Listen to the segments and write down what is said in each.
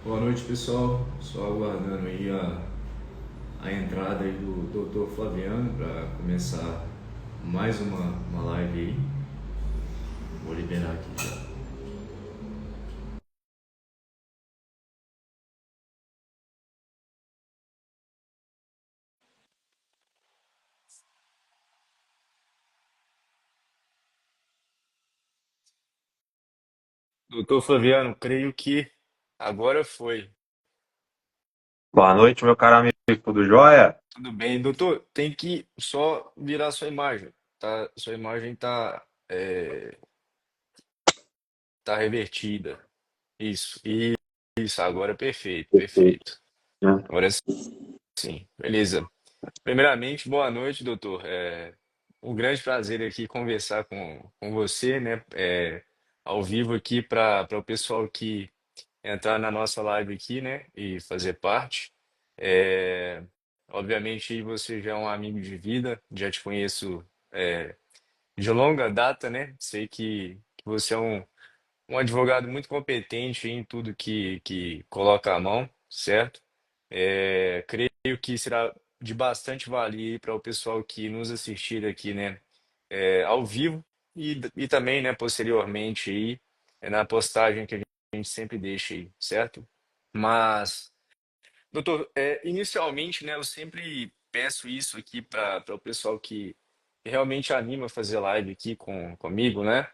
Boa noite, pessoal. Só aguardando aí a entrada aí do Dr. Flaviano para começar mais uma live aí. Vou liberar aqui já. Doutor Flaviano, creio que agora foi. Boa noite, meu caro amigo, tudo jóia? Tudo bem, doutor? Tem que só virar sua imagem, tá? Sua imagem tá revertida. Isso, isso, agora é perfeito, Perfeito, perfeito. né? Agora sim, beleza. Primeiramente, boa noite, doutor. Um grande prazer aqui conversar com você, né? Ao vivo aqui para o pessoal que entrar na nossa live aqui, né? E fazer parte. É, Obviamente, você já é um amigo de vida, já te conheço de longa data, né? Sei que você é um advogado muito competente em tudo que coloca a mão, certo? Creio que será de bastante valia para o pessoal que nos assistir aqui, né, ao vivo e também, né, posteriormente aí, na postagem que a gente sempre deixa aí, certo? Mas doutor, inicialmente, né, eu sempre peço isso aqui para o pessoal que realmente anima a fazer live aqui comigo, né?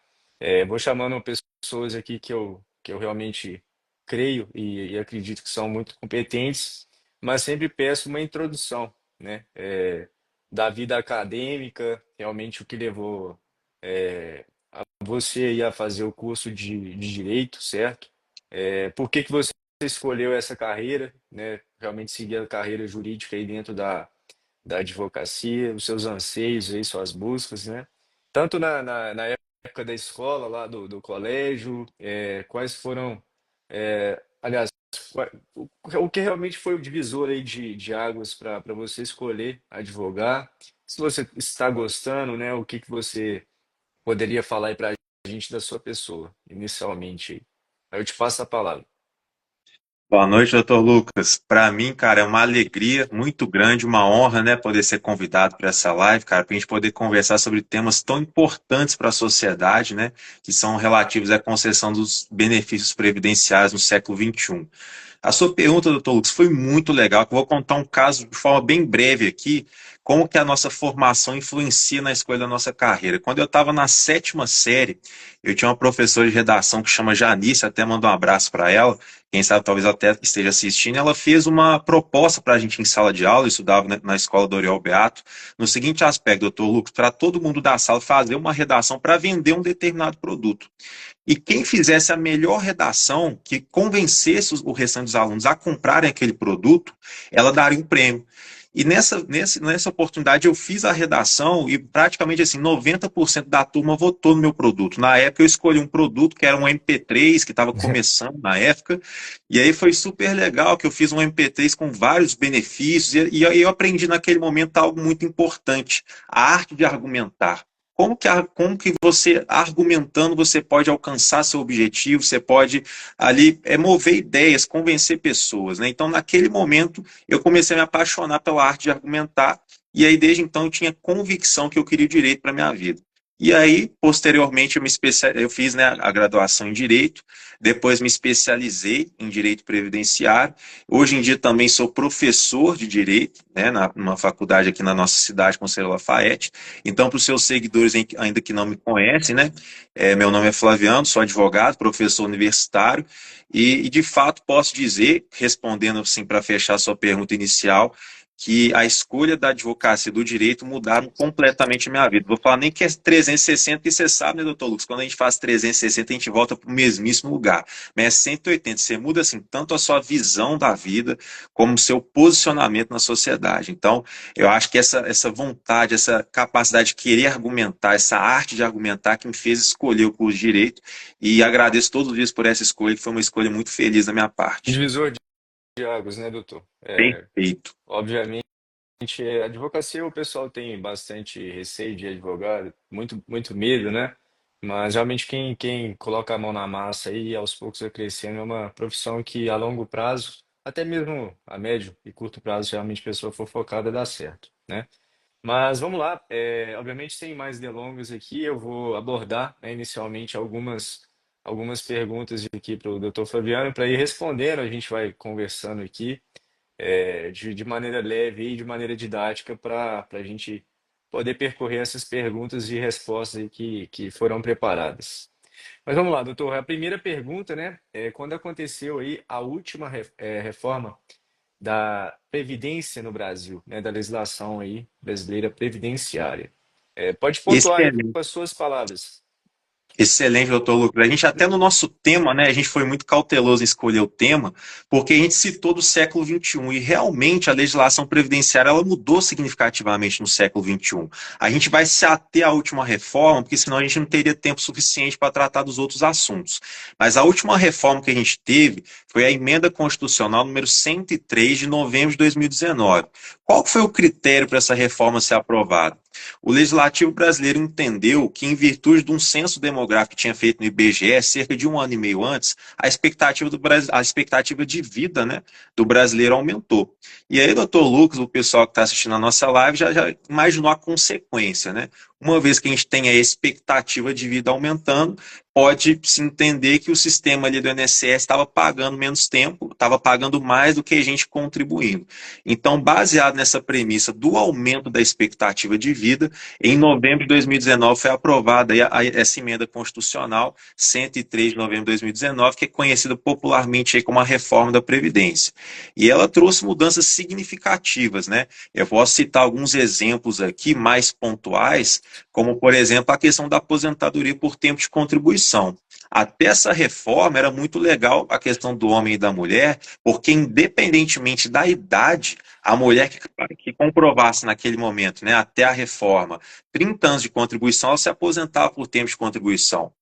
Vou chamando pessoas aqui que eu realmente creio e acredito que são muito competentes, mas sempre peço uma introdução, né? Da vida acadêmica, realmente o que levou você aí a fazer o curso de Direito, certo? Por que que você escolheu essa carreira, né? Realmente seguir a carreira jurídica aí dentro da advocacia, os seus anseios aí, suas buscas, né? Tanto na época da escola, lá do colégio, quais foram, aliás, o que realmente foi o divisor aí de águas para você escolher advogar? Se você está gostando, né? O que que você poderia falar aí para a gente da sua pessoa, inicialmente aí? Aí eu te passo a palavra. Boa noite, doutor Lucas. Para mim, cara, é uma alegria muito grande, uma honra, né, poder ser convidado para essa live, cara, para a gente poder conversar sobre temas tão importantes para a sociedade, né, que são relativos à concessão dos benefícios previdenciários no século XXI. A sua pergunta, doutor Lucas, foi muito legal, que eu vou contar um caso de forma bem breve aqui, como que a nossa formação influencia na escolha da nossa carreira. Quando eu estava na sétima série, eu tinha uma professora de redação que chama Janice, até mando um abraço para ela, quem sabe talvez até esteja assistindo, ela fez uma proposta para a gente em sala de aula, eu estudava na escola do Oriol Beato, no seguinte aspecto, doutor Lucas, para todo mundo da sala fazer uma redação para vender um determinado produto. E quem fizesse a melhor redação, que convencesse o restante dos alunos a comprarem aquele produto, ela daria um prêmio. E nessa oportunidade eu fiz a redação e praticamente assim, 90% da turma votou no meu produto. Na época eu escolhi um produto que era um MP3, que estava começando na época, e aí foi super legal que eu fiz um MP3 com vários benefícios, e eu aprendi naquele momento algo muito importante, a arte de argumentar. Como que você, argumentando, você pode alcançar seu objetivo, você pode ali mover ideias, convencer pessoas, né? Então, naquele momento, eu comecei a me apaixonar pela arte de argumentar, e aí, desde então, eu tinha convicção que eu queria o direito para a minha vida. E aí, posteriormente, eu fiz, né, a graduação em Direito, depois me especializei em Direito Previdenciário. Hoje em dia também sou professor de Direito, né, numa faculdade aqui na nossa cidade, Conselho Lafayette. Então, para os seus seguidores ainda que não me conhecem, né? Meu nome é Flaviano, sou advogado, professor universitário, e de fato posso dizer, respondendo assim para fechar a sua pergunta inicial, que a escolha da advocacia e do direito mudaram completamente a minha vida. Vou falar nem que é 360, porque você sabe, né, doutor Lucas, quando a gente faz 360, a gente volta para o mesmíssimo lugar. Mas é 180, você muda assim tanto a sua visão da vida, como o seu posicionamento na sociedade. Então, eu acho que essa vontade, essa capacidade de querer argumentar, essa arte de argumentar que me fez escolher o curso de Direito e agradeço todos os dias por essa escolha, que foi uma escolha muito feliz da minha parte. Divisor de águas, né, doutor? Perfeito. Obviamente, advocacia o pessoal tem bastante receio de advogado, muito, muito medo, né? Mas realmente quem coloca a mão na massa e aos poucos vai crescendo é uma profissão que a longo prazo, até mesmo a médio e curto prazo, se realmente a pessoa for focada, dá certo, né? Mas vamos lá, obviamente sem mais delongas aqui, eu vou abordar, né, inicialmente algumas perguntas aqui para o Dr. Fabiano, para ir respondendo, a gente vai conversando aqui de maneira leve e de maneira didática para a gente poder percorrer essas perguntas e respostas aí que foram preparadas. Mas vamos lá, doutor. A primeira pergunta, né, é quando aconteceu aí a última reforma da Previdência no Brasil, né, da legislação aí brasileira previdenciária. Pode pontuar aí Excelente. com as suas palavras. Excelente, doutor Lucas. A gente até no nosso tema, né, a gente foi muito cauteloso em escolher o tema, porque a gente citou do século XXI e realmente a legislação previdenciária ela mudou significativamente no século XXI. A gente vai se ater à última reforma, porque senão a gente não teria tempo suficiente para tratar dos outros assuntos. Mas a última reforma que a gente teve foi a emenda constitucional número 103 de novembro de 2019. Qual foi o critério para essa reforma ser aprovada? O legislativo brasileiro entendeu que, em virtude de um censo demográfico que tinha feito no IBGE cerca de um ano e meio antes, a expectativa de vida, né, do brasileiro aumentou. E aí, doutor Lucas, o pessoal que está assistindo a nossa live já imaginou a consequência, né? Uma vez que a gente tem a expectativa de vida aumentando, pode-se entender que o sistema ali do INSS estava pagando menos tempo, estava pagando mais do que a gente contribuindo. Então, baseado nessa premissa do aumento da expectativa de vida, em novembro de 2019 foi aprovada essa emenda constitucional 103 de novembro de 2019, que é conhecida popularmente aí como a reforma da Previdência. E ela trouxe mudanças significativas, né? Eu posso citar alguns exemplos aqui mais pontuais, como, por exemplo, a questão da aposentadoria por tempo de contribuição. Até essa reforma era muito legal a questão do homem e da mulher, porque independentemente da idade, a mulher que comprovasse naquele momento, né, até a reforma, 30 anos de contribuição, ela se aposentava por tempo de contribuição.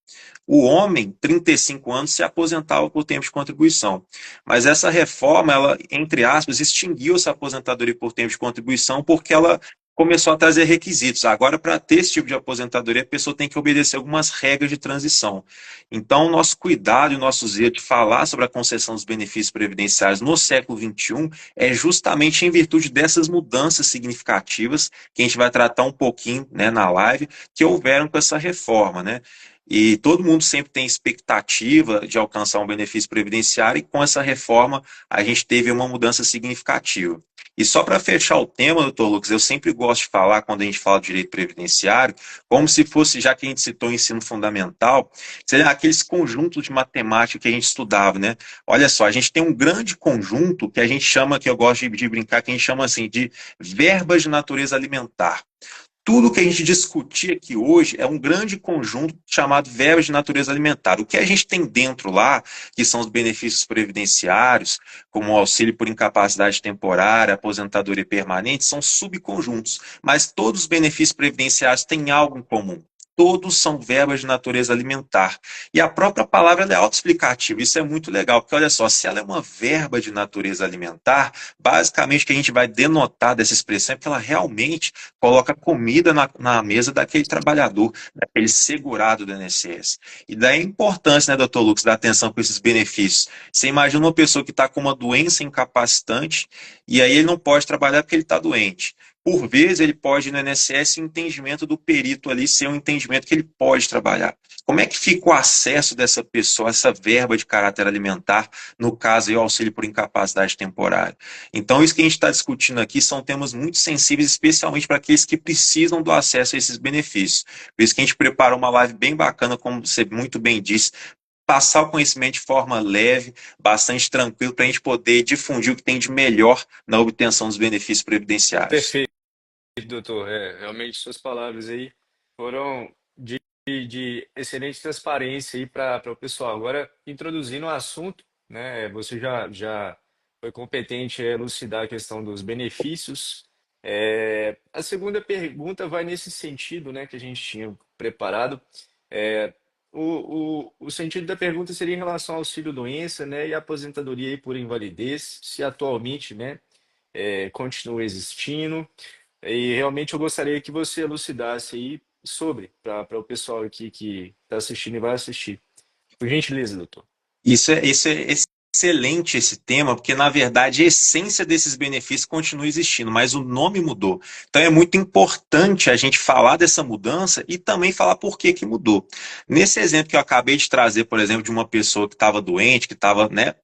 O homem, 35 anos, se aposentava por tempo de contribuição. Mas essa reforma, ela, entre aspas, extinguiu essa aposentadoria por tempo de contribuição porque ela começou a trazer requisitos. Agora, para ter esse tipo de aposentadoria, a pessoa tem que obedecer algumas regras de transição. Então, o nosso cuidado e o nosso zelo de falar sobre a concessão dos benefícios previdenciários no século XXI é justamente em virtude dessas mudanças significativas que a gente vai tratar um pouquinho, né, na live, que houveram com essa reforma, né? E todo mundo sempre tem expectativa de alcançar um benefício previdenciário, e com essa reforma a gente teve uma mudança significativa. E só para fechar o tema, doutor Lucas, eu sempre gosto de falar, quando a gente fala de direito previdenciário, como se fosse, já que a gente citou o ensino fundamental, seria aqueles conjuntos de matemática que a gente estudava, né? Olha só, a gente tem um grande conjunto que a gente chama, que eu gosto de brincar, que a gente chama assim de verbas de natureza alimentar. Tudo que a gente discutir aqui hoje é um grande conjunto chamado verbas de natureza alimentar. O que a gente tem dentro lá, que são os benefícios previdenciários, como o auxílio por incapacidade temporária, aposentadoria permanente, são subconjuntos. Mas todos os benefícios previdenciários têm algo em comum. Todos são verbas de natureza alimentar. E a própria palavra ela é autoexplicativa. Isso é muito legal, porque olha só, se ela é uma verba de natureza alimentar, basicamente o que a gente vai denotar dessa expressão é que ela realmente coloca comida na mesa daquele trabalhador, daquele segurado do INSS. E daí a importância, né, doutor Lucas, da atenção com esses benefícios. Você imagina uma pessoa que está com uma doença incapacitante e aí ele não pode trabalhar porque ele está doente. Por vezes, ele pode, no INSS, o entendimento do perito ali ser um entendimento que ele pode trabalhar. Como é que fica o acesso dessa pessoa, essa verba de caráter alimentar, no caso, aí, o auxílio por incapacidade temporária? Então, isso que a gente está discutindo aqui são temas muito sensíveis, especialmente para aqueles que precisam do acesso a esses benefícios. Por isso que a gente preparou uma live bem bacana, como você muito bem disse, passar o conhecimento de forma leve, bastante tranquilo, para a gente poder difundir o que tem de melhor na obtenção dos benefícios previdenciários. Perfeito, doutor. Realmente suas palavras aí foram de excelente transparência aí para o pessoal. Agora, introduzindo o assunto, né, você já foi competente em elucidar a questão dos benefícios. A segunda pergunta vai nesse sentido, né, que a gente tinha preparado. É, o sentido da pergunta seria em relação ao auxílio-doença, né, e aposentadoria aí por invalidez, se atualmente, né, continua existindo. E realmente eu gostaria que você elucidasse aí sobre, para o pessoal aqui que está assistindo e vai assistir. Por gentileza, doutor. Isso é excelente esse tema, porque na verdade a essência desses benefícios continua existindo, mas o nome mudou. Então é muito importante a gente falar dessa mudança e também falar por que que mudou. Nesse exemplo que eu acabei de trazer, por exemplo, de uma pessoa que estava doente, que estava, né,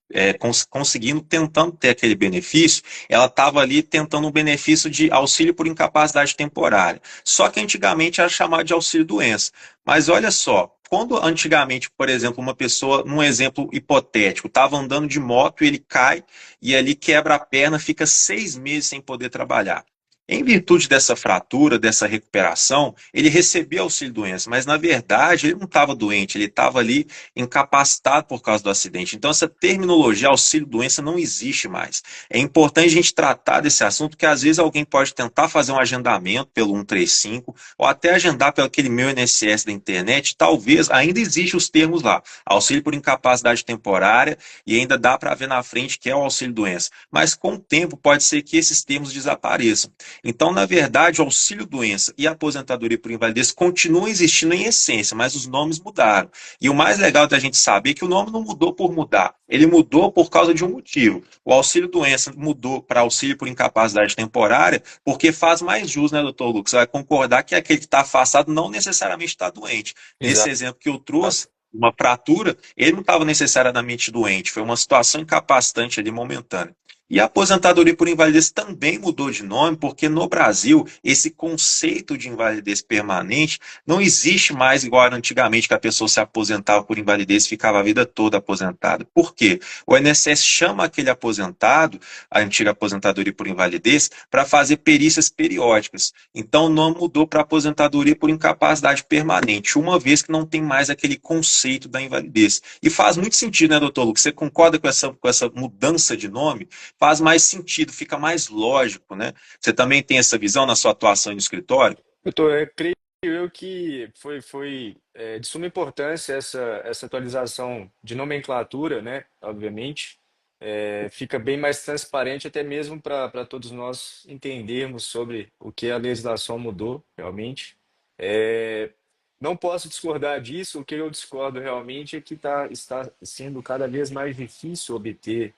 conseguindo, tentando ter aquele benefício, ela estava ali tentando um benefício de auxílio por incapacidade temporária. Só que antigamente era chamado de auxílio doença. Mas olha só, quando antigamente, por exemplo, uma pessoa, num exemplo hipotético, estava andando de moto e ele cai e ali quebra a perna, fica 6 meses sem poder trabalhar. Em virtude dessa fratura, dessa recuperação, ele recebia auxílio-doença, mas na verdade ele não estava doente, ele estava ali incapacitado por causa do acidente. Então essa terminologia auxílio-doença não existe mais. É importante a gente tratar desse assunto, porque às vezes alguém pode tentar fazer um agendamento pelo 135, ou até agendar pelo aquele meu INSS da internet, talvez ainda existe os termos lá, auxílio por incapacidade temporária, e ainda dá para ver na frente que é o auxílio-doença. Mas com o tempo pode ser que esses termos desapareçam. Então, na verdade, o auxílio-doença e a aposentadoria por invalidez continuam existindo em essência, mas os nomes mudaram. E o mais legal da gente saber é que o nome não mudou por mudar, ele mudou por causa de um motivo. O auxílio-doença mudou para auxílio por incapacidade temporária, porque faz mais jus, né, doutor Lucas? Você vai concordar que aquele que está afastado não necessariamente está doente. Nesse Exato. exemplo que eu trouxe, uma fratura, ele não estava necessariamente doente, foi uma situação incapacitante ali momentânea. E a aposentadoria por invalidez também mudou de nome, porque no Brasil esse conceito de invalidez permanente não existe mais igual era antigamente, que a pessoa se aposentava por invalidez e ficava a vida toda aposentada. Por quê? O INSS chama aquele aposentado, a antiga aposentadoria por invalidez, para fazer perícias periódicas. Então não mudou para aposentadoria por incapacidade permanente, uma vez que não tem mais aquele conceito da invalidez. E faz muito sentido, né, doutor Lucas? Você concorda com essa mudança de nome? Faz mais sentido, fica mais lógico, né? Você também tem essa visão na sua atuação no escritório? Doutor, creio eu que foi de suma importância essa atualização de nomenclatura, né? Obviamente. Fica bem mais transparente, até mesmo para todos nós entendermos sobre o que a legislação mudou, realmente. É, não posso discordar disso, o que eu discordo realmente é que está sendo cada vez mais difícil obter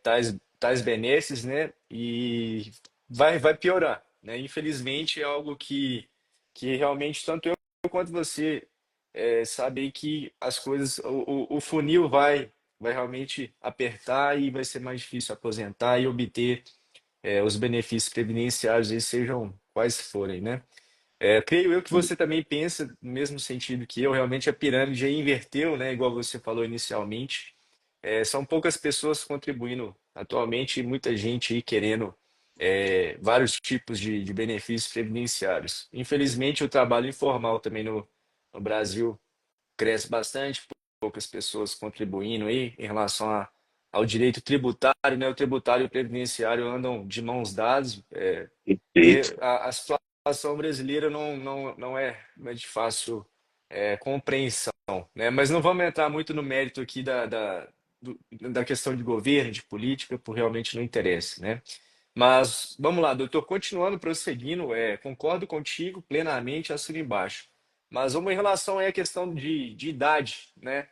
tais benesses, né? E vai piorar, né? Infelizmente é algo que realmente tanto eu quanto você sabe que as coisas, o funil vai realmente apertar e vai ser mais difícil aposentar e obter os benefícios previdenciários, eles sejam quais forem, né? Creio eu que você também pensa no mesmo sentido que eu, realmente a pirâmide aí inverteu, né? Igual você falou inicialmente. São poucas pessoas contribuindo atualmente e muita gente aí querendo vários tipos de benefícios previdenciários. Infelizmente, o trabalho informal também no Brasil cresce bastante, poucas pessoas contribuindo aí em relação ao direito tributário, né? O tributário e o previdenciário andam de mãos dadas, e Perfeito. a situação brasileira não é de fácil compreensão, né? Mas não vamos entrar muito no mérito aqui da questão de governo, de política, por realmente não interessa, né? Mas vamos lá, doutor, continuando, prosseguindo, concordo contigo plenamente, assino embaixo. Mas vamos em relação aí à questão de idade, né?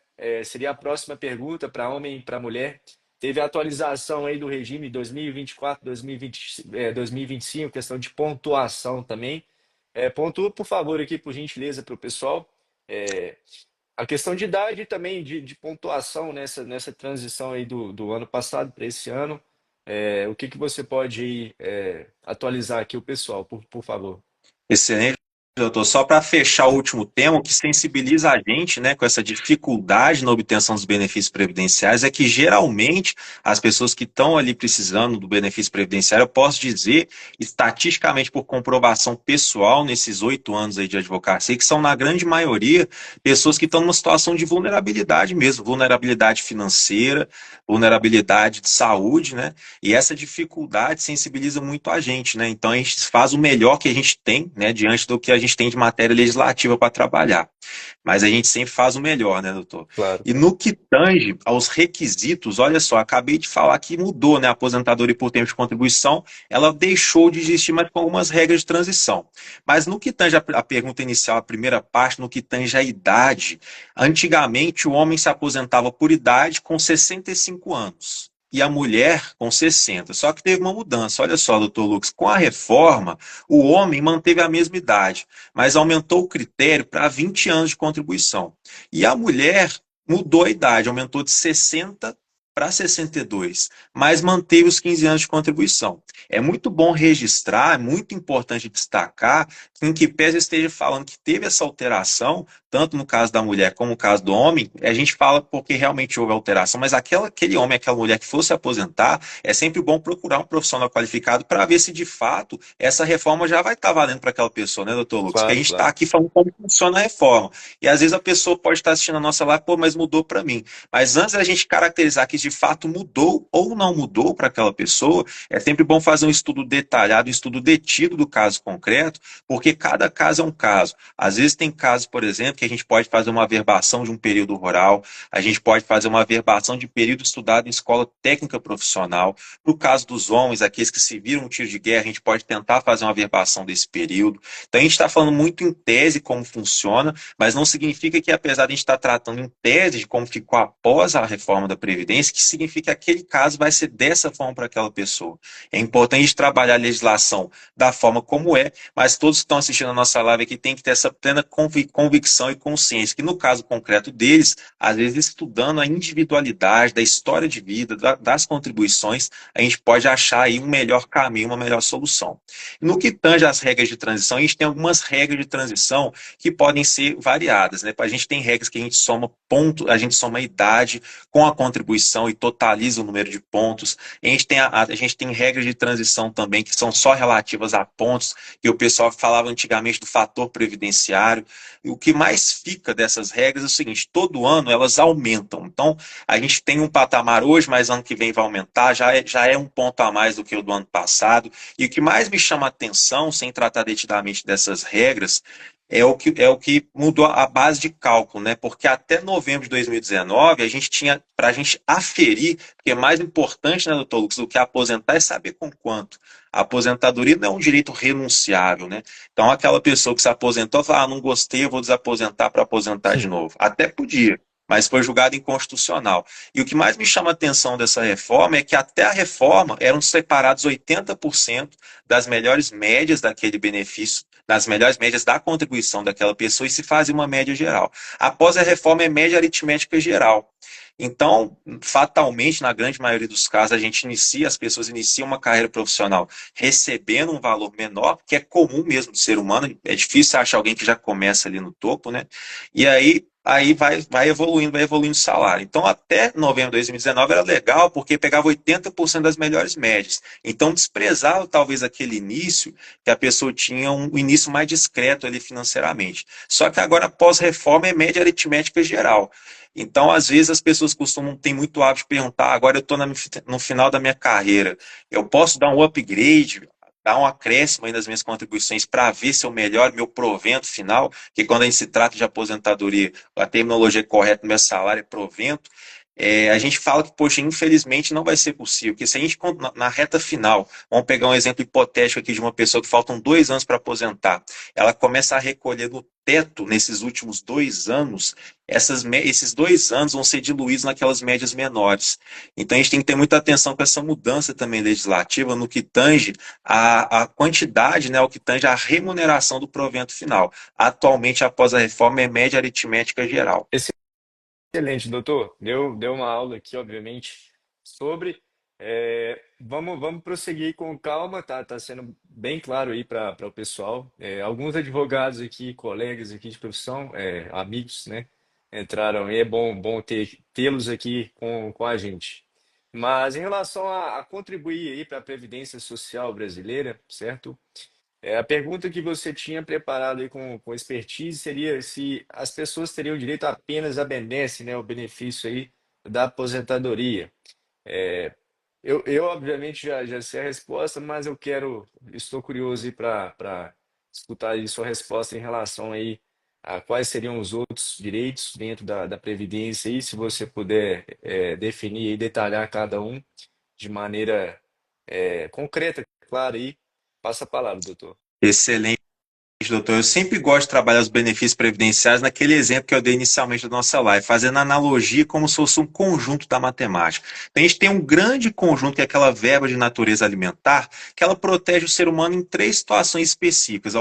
Seria a próxima pergunta para homem e para mulher. Teve a atualização aí do regime 2024, 2020, 2025, questão de pontuação também. Pontua, por favor, aqui, por gentileza, para o pessoal. É, a questão de idade e também de pontuação nessa transição aí do ano passado para esse ano. O que que você pode aí, atualizar aqui o pessoal, por favor? Excelente, doutor. Só para fechar o último tema, o que sensibiliza a gente, né, com essa dificuldade na obtenção dos benefícios previdenciários é que geralmente as pessoas que estão ali precisando do benefício previdenciário, eu posso dizer, estatisticamente por comprovação pessoal nesses 8 anos aí de advocacia, que são na grande maioria pessoas que estão numa situação de vulnerabilidade mesmo, vulnerabilidade financeira, vulnerabilidade de saúde, né? E essa dificuldade sensibiliza muito a gente, né? Então a gente faz o melhor que a gente tem, né, diante do que gente tem de matéria legislativa para trabalhar. Mas a gente sempre faz o melhor, né, doutor? Claro. E no que tange aos requisitos, olha só, acabei de falar que mudou, né? A aposentadoria por tempo de contribuição, ela deixou de existir, mas com algumas regras de transição. Mas no que tange a pergunta inicial, a primeira parte, no que tange a idade, antigamente o homem se aposentava por idade com 65 anos. E a mulher com 60. Só que teve uma mudança. Olha só, doutor Lucas, com a reforma, o homem manteve a mesma idade, mas aumentou o critério para 20 anos de contribuição. E a mulher mudou a idade, aumentou de 60 para 62, mas manteve os 15 anos de contribuição. É muito bom registrar, é muito importante destacar, em que pese eu esteja falando que teve essa alteração, tanto no caso da mulher como no caso do homem, a gente fala porque realmente houve alteração, mas aquele homem, aquela mulher que fosse aposentar, é sempre bom procurar um profissional qualificado para ver se de fato essa reforma já vai estar valendo para aquela pessoa, né, doutor Lucas? Que a Claro, gente está claro. aqui falando como funciona a reforma. E às vezes a pessoa pode estar assistindo a nossa live, pô, mas mudou para mim. Mas antes da gente caracterizar que de fato mudou ou não mudou para aquela pessoa, é sempre bom fazer um estudo detalhado, um estudo detido do caso concreto, porque cada caso é um caso. Às vezes tem casos, por exemplo, que a gente pode fazer uma averbação de um período rural, a gente pode fazer uma averbação de período estudado em escola técnica profissional. No caso dos homens, aqueles que se viram um tiro de guerra, a gente pode tentar fazer uma averbação desse período. Então a gente está falando muito em tese como funciona, mas não significa que, apesar de a gente estar tratando em tese de como ficou após a reforma da Previdência, que significa que aquele caso vai ser dessa forma para aquela pessoa. É importante trabalhar a legislação da forma como é, mas todos que estão assistindo a nossa live aqui têm que ter essa plena convicção e consciência, que no caso concreto deles, às vezes estudando a individualidade da história de vida, das contribuições, a gente pode achar aí um melhor caminho, uma melhor solução. No que tange às regras de transição, a gente tem algumas regras de transição que podem ser variadas, né? A gente tem regras que a gente soma ponto, a gente soma a idade com a contribuição e totaliza o número de pontos. A gente tem regras de transição também que são só relativas a pontos, que o pessoal falava antigamente do fator previdenciário. E o que mais fica dessas regras é o seguinte: todo ano elas aumentam. Então, a gente tem um patamar hoje, mas ano que vem vai aumentar, já é um ponto a mais do que o do ano passado. E o que mais me chama a atenção, sem tratar detidamente dessas regras, é o que mudou a base de cálculo, né? Porque até novembro de 2019, a gente tinha, para a gente aferir, porque é mais importante, né, doutor Lucas, do que aposentar é saber com quanto. A aposentadoria não é um direito renunciável, né? Então, aquela pessoa que se aposentou, fala, não gostei, eu vou desaposentar para aposentar de novo. Até podia, mas foi julgado inconstitucional. E o que mais me chama a atenção dessa reforma é que até a reforma eram separados 80% das melhores médias daquele benefício, das melhores médias da contribuição daquela pessoa e se fazia uma média geral. Após a reforma é média aritmética geral. Então, fatalmente, na grande maioria dos casos, as pessoas iniciam uma carreira profissional recebendo um valor menor, que é comum mesmo do ser humano, é difícil achar alguém que já começa ali no topo, né? E aí vai evoluindo o salário. Então, até novembro de 2019 era legal, porque pegava 80% das melhores médias. Então, desprezava talvez aquele início, que a pessoa tinha um início mais discreto ali financeiramente. Só que agora, pós-reforma, é média aritmética geral. Então, às vezes, as pessoas costumam ter muito hábito de perguntar: agora eu estou no final da minha carreira, eu posso dar um upgrade, dar um acréscimo aí nas minhas contribuições para ver se eu melhoro meu provento final, que quando a gente se trata de aposentadoria, a terminologia correta do meu salário é provento. A gente fala que, poxa, infelizmente não vai ser possível, porque se a gente, na reta final, vamos pegar um exemplo hipotético aqui de uma pessoa que faltam 2 anos para aposentar, ela começa a recolher no teto, nesses últimos 2 anos, esses 2 anos vão ser diluídos naquelas médias menores. Então a gente tem que ter muita atenção com essa mudança também legislativa no que tange a quantidade, né, o que tange a remuneração do provento final. Atualmente, após a reforma, é média aritmética geral. Excelente, doutor. Deu uma aula aqui, obviamente, sobre. Vamos prosseguir com calma, tá sendo bem claro aí para o pessoal. Alguns advogados aqui, colegas aqui de profissão, amigos, né, entraram e é bom tê-los aqui com a gente. Mas em relação a contribuir aí para a Previdência Social brasileira, certo? A pergunta que você tinha preparado aí com expertise seria se as pessoas teriam direito apenas à benesse, né, o benefício aí da aposentadoria. Eu obviamente já sei a resposta, mas estou curioso aí para escutar aí sua resposta em relação aí a quais seriam os outros direitos dentro da Previdência aí, se você puder definir e detalhar cada um de maneira concreta, claro, aí. Passa a palavra, doutor. Excelente, doutor. Eu sempre gosto de trabalhar os benefícios previdenciários naquele exemplo que eu dei inicialmente da nossa live, fazendo analogia como se fosse um conjunto da matemática. Então, a gente tem um grande conjunto, que é aquela verba de natureza alimentar, que ela protege o ser humano em três situações específicas,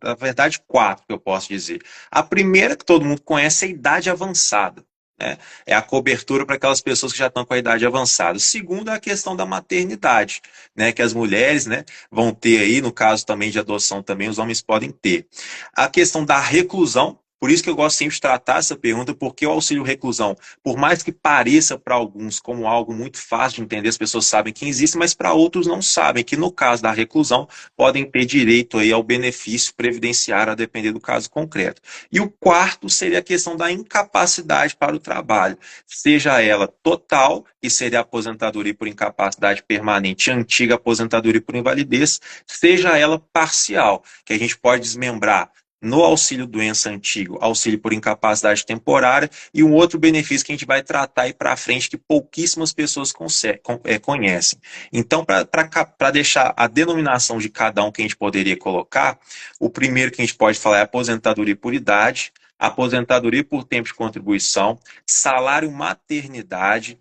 na verdade, quatro, que eu posso dizer. A primeira, que todo mundo conhece, é a idade avançada. Né? É a cobertura para aquelas pessoas que já estão com a idade avançada. O segundo é a questão da maternidade, né? Que as mulheres, né, vão ter aí, no caso também de adoção também, os homens podem ter. A questão da reclusão, por isso que eu gosto sempre de tratar essa pergunta, porque o auxílio reclusão, por mais que pareça para alguns como algo muito fácil de entender, as pessoas sabem que existe, mas para outros não sabem, que no caso da reclusão, podem ter direito aí ao benefício previdenciário, a depender do caso concreto. E o quarto seria a questão da incapacidade para o trabalho, seja ela total, que seria a aposentadoria por incapacidade permanente, antiga aposentadoria por invalidez, seja ela parcial, que a gente pode desmembrar no auxílio doença antigo, auxílio por incapacidade temporária, e um outro benefício que a gente vai tratar aí para frente que pouquíssimas pessoas conhecem. Então, para deixar a denominação de cada um que a gente poderia colocar, o primeiro que a gente pode falar é aposentadoria por idade, aposentadoria por tempo de contribuição, salário maternidade,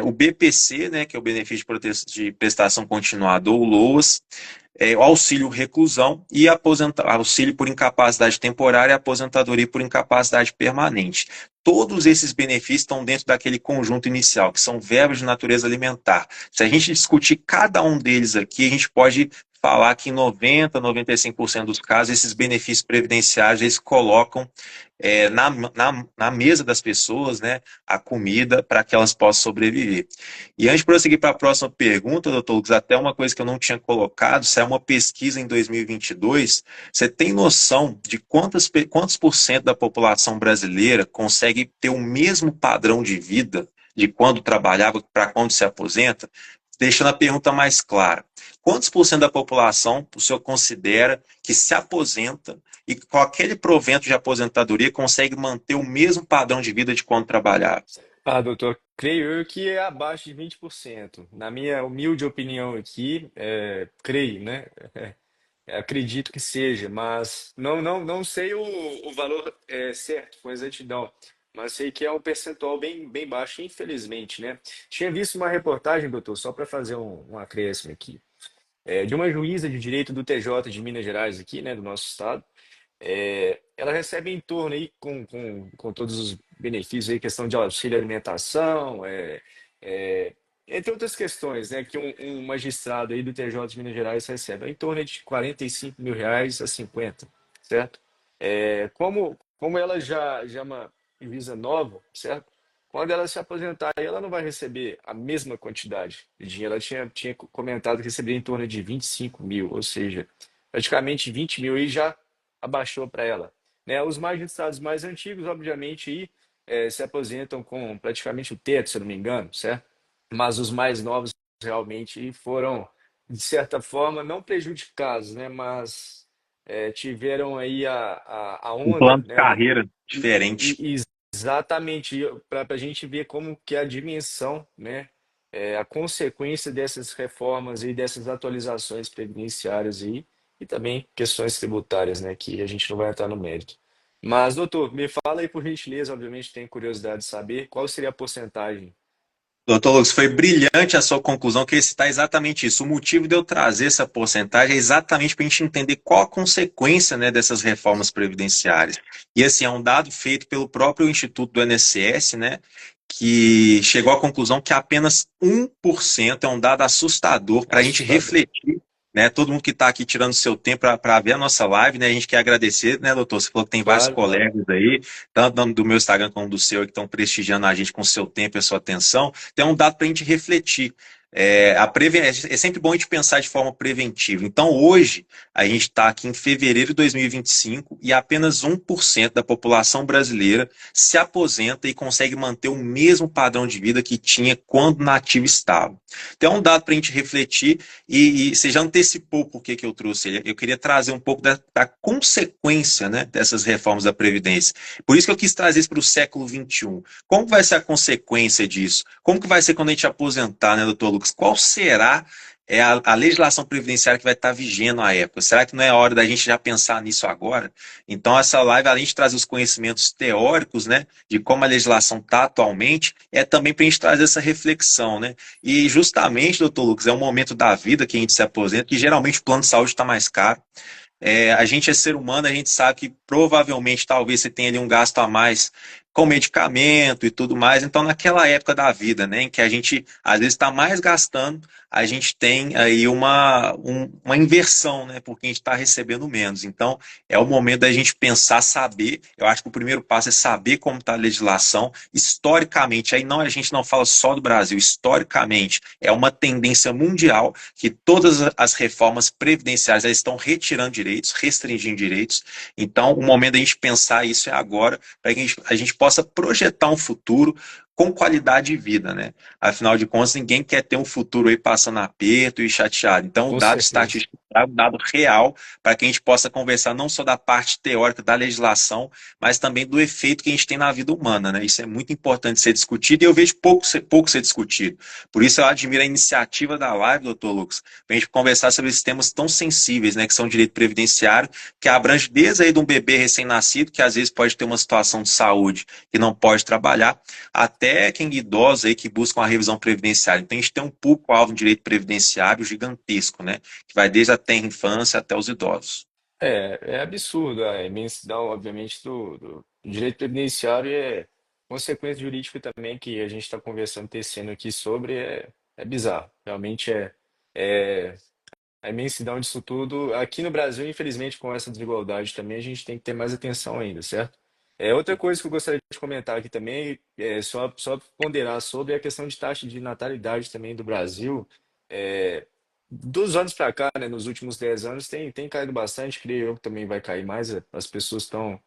o BPC, né, que é o benefício de prestação continuada, ou LOAS, o auxílio reclusão e auxílio por incapacidade temporária e aposentadoria por incapacidade permanente. Todos esses benefícios estão dentro daquele conjunto inicial, que são verbas de natureza alimentar. Se a gente discutir cada um deles aqui, a gente pode falar que em 90, 95% dos casos, esses benefícios previdenciários, eles colocam na mesa das pessoas, né, a comida para que elas possam sobreviver. E antes de prosseguir para a próxima pergunta, doutor Lucas, até uma coisa que eu não tinha colocado, isso é uma pesquisa em 2022, você tem noção de quantos por cento da população brasileira consegue ter o mesmo padrão de vida de quando trabalhava para quando se aposenta? Deixando a pergunta mais clara. Quantos por cento da população o senhor considera que se aposenta e com aquele provento de aposentadoria consegue manter o mesmo padrão de vida de quando trabalhava? Ah, doutor, creio eu que é abaixo de 20%. Na minha humilde opinião aqui, creio, né? Acredito que seja, mas não sei o valor certo, com exatidão. Mas sei que é um percentual bem baixo, infelizmente, né? Tinha visto uma reportagem, doutor, só para fazer um acréscimo aqui, de uma juíza de direito do TJ de Minas Gerais aqui, né, do nosso estado. Ela recebe em torno aí com todos os benefícios aí, questão de auxílio alimentação, é, entre outras questões, né, que um magistrado aí do TJ de Minas Gerais recebe em torno de R$ 45.000 a 50, certo? Como ela já é uma juíza nova, certo? Quando ela se aposentar, aí ela não vai receber a mesma quantidade de dinheiro. Ela tinha comentado que receberia em torno de 25 mil, ou seja, praticamente 20 mil aí já abaixou para ela. Né? Os magistrados mais antigos, obviamente, aí, se aposentam com praticamente o teto, se eu não me engano, certo? Mas os mais novos realmente foram, de certa forma, não prejudicados, né? Mas tiveram aí a Um onda, plano de né? carreira E, diferente. exatamente, para a gente ver como que é a dimensão, né? A consequência dessas reformas e dessas atualizações previdenciárias aí, e também questões tributárias, né? Que a gente não vai entrar no mérito. Mas, doutor, me fala aí por gentileza, obviamente tenho curiosidade de saber qual seria a porcentagem. Doutor Lucas, foi brilhante a sua conclusão, que está exatamente isso. O motivo de eu trazer essa porcentagem é exatamente para a gente entender qual a consequência, né, dessas reformas previdenciárias. E assim, é um dado feito pelo próprio Instituto do INSS, né, que chegou à conclusão que apenas 1% é um dado assustador É para a gente assustador. refletir, né, todo mundo que está aqui tirando seu tempo para ver a nossa live, né, a gente quer agradecer, né, doutor? Você falou que tem vários Claro, claro. colegas aí, tanto do meu Instagram como do seu, que estão prestigiando a gente com o seu tempo e a sua atenção. Então, é um dado para a gente refletir. É sempre bom a gente pensar de forma preventiva. Então, hoje, a gente está aqui em fevereiro de 2025 e apenas 1% da população brasileira se aposenta e consegue manter o mesmo padrão de vida que tinha quando nativo estava. Então, é um dado para a gente refletir e você já antecipou por que eu trouxe ele. Eu queria trazer um pouco da consequência, né, dessas reformas da Previdência. Por isso que eu quis trazer isso para o século XXI. Como vai ser a consequência disso? Como que vai ser quando a gente aposentar, né, doutor Lucas? Qual será a legislação previdenciária que vai estar vigendo à época? Será que não é hora da gente já pensar nisso agora? Então, essa live, além de trazer os conhecimentos teóricos, né, de como a legislação está atualmente, é também para a gente trazer essa reflexão, né? E justamente, doutor Lucas, é um momento da vida que a gente se aposenta, que geralmente o plano de saúde está mais caro. A gente é ser humano, a gente sabe que provavelmente talvez você tenha ali um gasto a mais com medicamento e tudo mais. Então, naquela época da vida, né, em que a gente às vezes está mais gastando, a gente tem aí uma inversão, né, porque a gente está recebendo menos. Então, é o momento da gente pensar, saber. Eu acho que o primeiro passo é saber como está a legislação. Historicamente, aí não, a gente não fala só do Brasil, historicamente, é uma tendência mundial que todas as reformas previdenciárias estão retirando direitos, restringindo direitos. Então, o momento da gente pensar isso é agora, para que a gente possa projetar um futuro com qualidade de vida, né? Afinal de contas, ninguém quer ter um futuro aí passando aperto e chateado. Então, o Com dado certeza. estatístico é um dado real para que a gente possa conversar não só da parte teórica da legislação, mas também do efeito que a gente tem na vida humana, né? Isso é muito importante ser discutido e eu vejo pouco ser discutido. Por isso eu admiro a iniciativa da live, doutor Lucas, para a gente conversar sobre esses temas tão sensíveis, né, que são o direito previdenciário, que abrange desde aí de um bebê recém-nascido, que às vezes pode ter uma situação de saúde que não pode trabalhar, até quem idosos aí que buscam a revisão previdenciária. Então a gente tem um público-alvo de direito previdenciário gigantesco, né, que vai desde a tenra infância até os idosos. É absurdo a imensidão, obviamente, do direito previdenciário e consequência jurídica também que a gente está conversando, tecendo aqui sobre, é bizarro. Realmente é a imensidão disso tudo. Aqui no Brasil, infelizmente, com essa desigualdade também, a gente tem que ter mais atenção ainda, certo? Outra coisa que eu gostaria de comentar aqui também, só ponderar sobre a questão de taxa de natalidade também do Brasil. É, dos anos para cá, né, nos últimos 10 anos, tem caído bastante, creio eu que também vai cair mais. As pessoas estão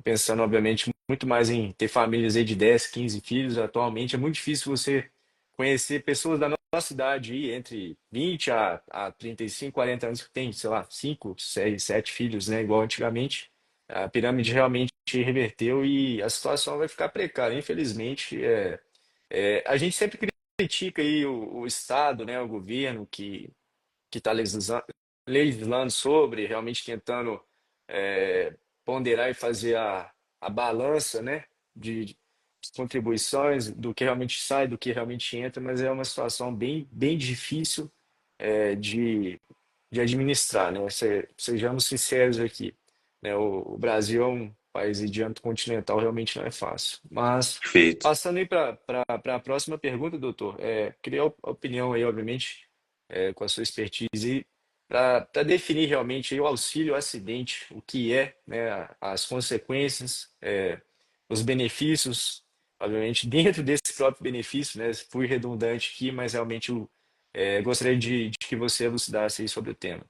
pensando, obviamente, muito mais em ter famílias aí de 10, 15 filhos. Atualmente é muito difícil você conhecer pessoas da nossa idade aí, entre 20 a 35, 40 anos, que tem, sei lá, 5, 6, 7 filhos, né, igual antigamente. A pirâmide realmente reverteu e a situação vai ficar precária. Infelizmente, a gente sempre critica aí o Estado, né, o governo que está legislando sobre, realmente tentando ponderar e fazer a balança, né, de contribuições, do que realmente sai, do que realmente entra, mas é uma situação bem difícil de administrar, né? Sejamos sinceros aqui, né? O Brasil é um país de âmbito continental, realmente não é fácil. Mas, Perfeito. passando aí para a próxima pergunta, doutor, queria a opinião aí, obviamente, com a sua expertise, para definir realmente aí o auxílio acidente, o que é, né, as consequências, os benefícios, obviamente, dentro desse próprio benefício, né? Fui redundante aqui, mas realmente gostaria de que você elucidasse aí sobre o tema.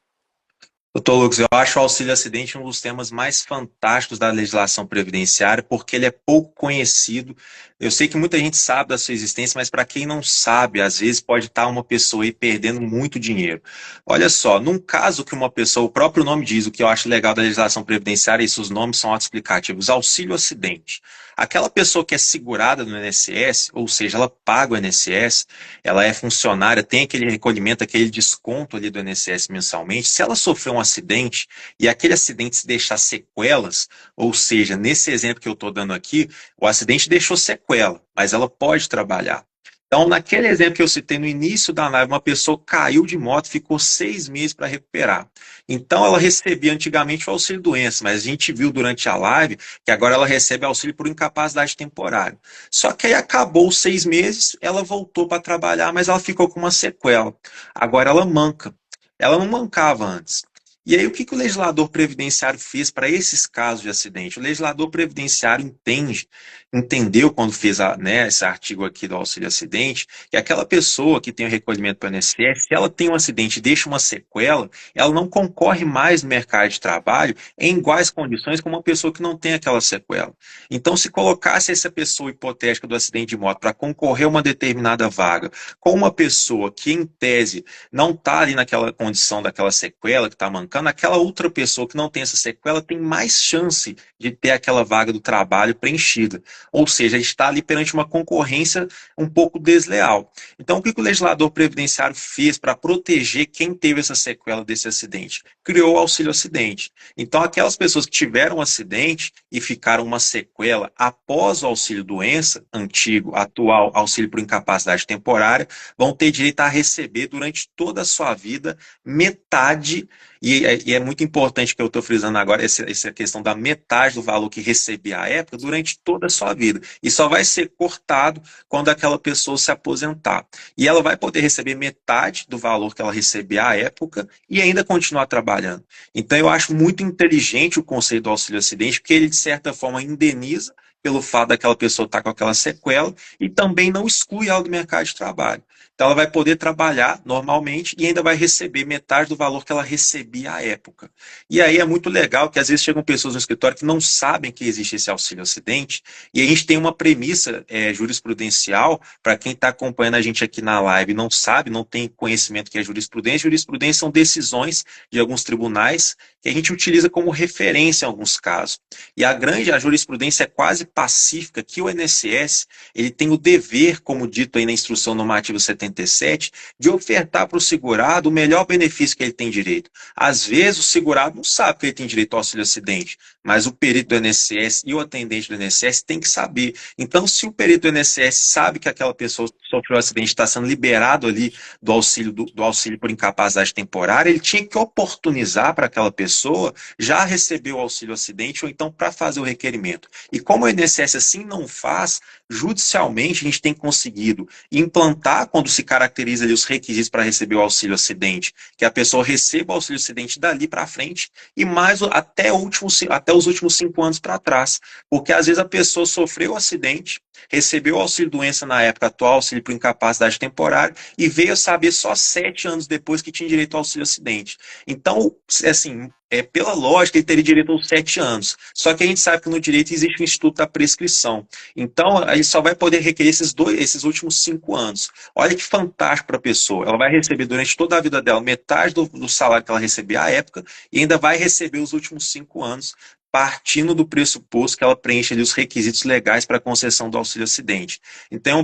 Doutor Lucas, eu acho o auxílio acidente um dos temas mais fantásticos da legislação previdenciária, porque ele é pouco conhecido. Eu sei que muita gente sabe da sua existência, mas para quem não sabe, às vezes pode estar uma pessoa aí perdendo muito dinheiro. Olha só, num caso que uma pessoa, o próprio nome diz, o que eu acho legal da legislação previdenciária, isso os nomes são autoexplicativos, auxílio acidente. Aquela pessoa que é segurada no INSS, ou seja, ela paga o INSS, ela é funcionária, tem aquele recolhimento, aquele desconto ali do INSS mensalmente. Se ela sofrer um acidente e aquele acidente se deixar sequelas, ou seja, nesse exemplo que eu estou dando aqui, o acidente deixou sequela, mas ela pode trabalhar. Então, naquele exemplo que eu citei no início da live, uma pessoa caiu de moto, ficou 6 meses para recuperar. Então, ela recebia antigamente o auxílio-doença, mas a gente viu durante a live que agora ela recebe auxílio por incapacidade temporária. Só que aí acabou os 6 meses, ela voltou para trabalhar, mas ela ficou com uma sequela. Agora ela manca. Ela não mancava antes. E aí, o que o legislador previdenciário fez para esses casos de acidente? O legislador previdenciário entende entendeu quando fez esse artigo aqui do auxílio acidente, que aquela pessoa que tem o recolhimento para o INSS, se ela tem um acidente e deixa uma sequela, ela não concorre mais no mercado de trabalho em iguais condições com uma pessoa que não tem aquela sequela. Então, se colocasse essa pessoa hipotética do acidente de moto para concorrer a uma determinada vaga com uma pessoa que, em tese, não está ali naquela condição daquela sequela que está mancando, aquela outra pessoa que não tem essa sequela tem mais chance de ter aquela vaga do trabalho preenchida. Ou seja, a gente está ali perante uma concorrência um pouco desleal. Então, o que o legislador previdenciário fez para proteger quem teve essa sequela desse acidente? Criou o auxílio acidente. Então, aquelas pessoas que tiveram um acidente e ficaram uma sequela após o auxílio doença, antigo, atual, auxílio por incapacidade temporária, vão ter direito a receber durante toda a sua vida metade, e é muito importante que eu estou frisando agora, essa questão da metade do valor que recebia à época durante toda a sua vida. E só vai ser cortado quando aquela pessoa se aposentar. E ela vai poder receber metade do valor que ela recebia à época e ainda continuar trabalhando. Então, eu acho muito inteligente o conceito do auxílio acidente, porque ele, de certa forma, indeniza pelo fato daquela pessoa estar com aquela sequela e também não exclui ela do mercado de trabalho. Então, ela vai poder trabalhar normalmente e ainda vai receber metade do valor que ela recebia à época. E aí é muito legal que às vezes chegam pessoas no escritório que não sabem que existe esse auxílio acidente, e a gente tem uma premissa jurisprudencial, para quem está acompanhando a gente aqui na live e não sabe, não tem conhecimento que é jurisprudência. Jurisprudência são decisões de alguns tribunais que a gente utiliza como referência em alguns casos. E a jurisprudência é quase pacífica que o INSS ele tem o dever, como dito aí na instrução normativa 77, de ofertar para o segurado o melhor benefício que ele tem direito. Às vezes o segurado não sabe que ele tem direito ao auxílio acidente, mas o perito do INSS e o atendente do INSS tem que saber. Então, se o perito do INSS sabe que aquela pessoa que sofreu um acidente está sendo liberado ali do auxílio por incapacidade temporária, ele tinha que oportunizar para aquela pessoa já receber o auxílio acidente ou então para fazer o requerimento. E como o INSS assim não faz, judicialmente a gente tem conseguido implantar, quando se caracteriza ali os requisitos para receber o auxílio acidente, que a pessoa receba o auxílio acidente dali para frente e mais até os últimos 5 anos para trás. Porque às vezes a pessoa sofreu o acidente, recebeu o auxílio doença na época atual, auxílio por incapacidade temporária, e veio a saber só 7 anos depois que tinha direito ao auxílio acidente. Então, assim, pela lógica, ele teria direito aos 7 anos. Só que a gente sabe que no direito existe o instituto da prescrição. Então, ele só vai poder requerer esses últimos 5 anos. Olha que fantástico para a pessoa. Ela vai receber durante toda a vida dela metade do salário que ela recebia à época e ainda vai receber os últimos 5 anos, partindo do pressuposto que ela preenche ali os requisitos legais para a concessão do auxílio acidente. Então, é um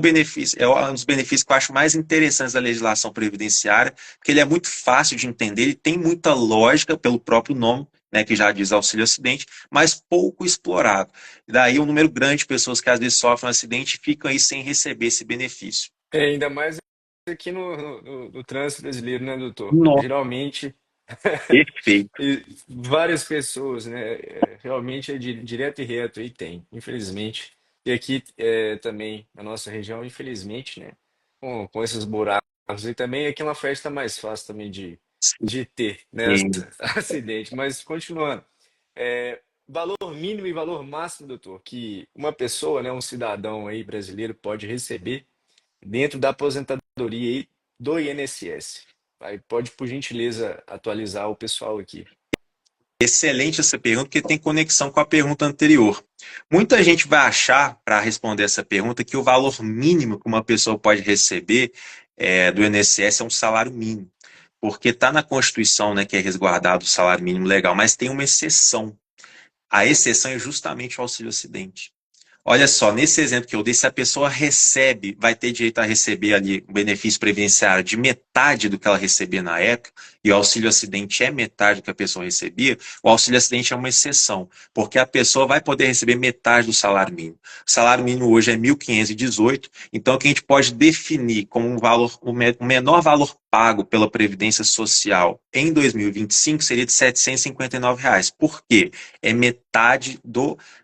dos benefícios que eu acho mais interessantes da legislação previdenciária, porque ele é muito fácil de entender, ele tem muita lógica pelo próprio nome, né, que já diz auxílio acidente, mas pouco explorado. E daí um número grande de pessoas que às vezes sofrem um acidente e ficam aí sem receber esse benefício. Ainda mais aqui no trânsito brasileiro, né, doutor? Nossa, Geralmente, perfeito. várias pessoas, né? Realmente é direto e reto aí tem, infelizmente. E aqui também, na nossa região, infelizmente, né? Com esses buracos. E também aqui é uma festa mais fácil também de ter, né? Sim. Acidente. Mas continuando. Valor mínimo e valor máximo, doutor, que uma pessoa, né, um cidadão aí brasileiro pode receber dentro da aposentadoria aí do INSS. Aí pode, por gentileza, atualizar o pessoal aqui. Excelente essa pergunta, porque tem conexão com a pergunta anterior. Muita gente vai achar, para responder essa pergunta, que o valor mínimo que uma pessoa pode receber do INSS é um salário mínimo, porque está na Constituição, né, que é resguardado o salário mínimo legal, mas tem uma exceção. A exceção é justamente o auxílio acidente. Olha só, nesse exemplo que eu dei, se a pessoa recebe, vai ter direito a receber ali um benefício previdenciário de metade do que ela recebia na época, e o auxílio acidente é metade do que a pessoa recebia, o auxílio acidente é uma exceção, porque a pessoa vai poder receber metade do salário mínimo. O salário mínimo hoje é 1.518, então o que a gente pode definir como o menor valor pago pela Previdência Social em 2025 seria de R$ 759. Por quê? É metade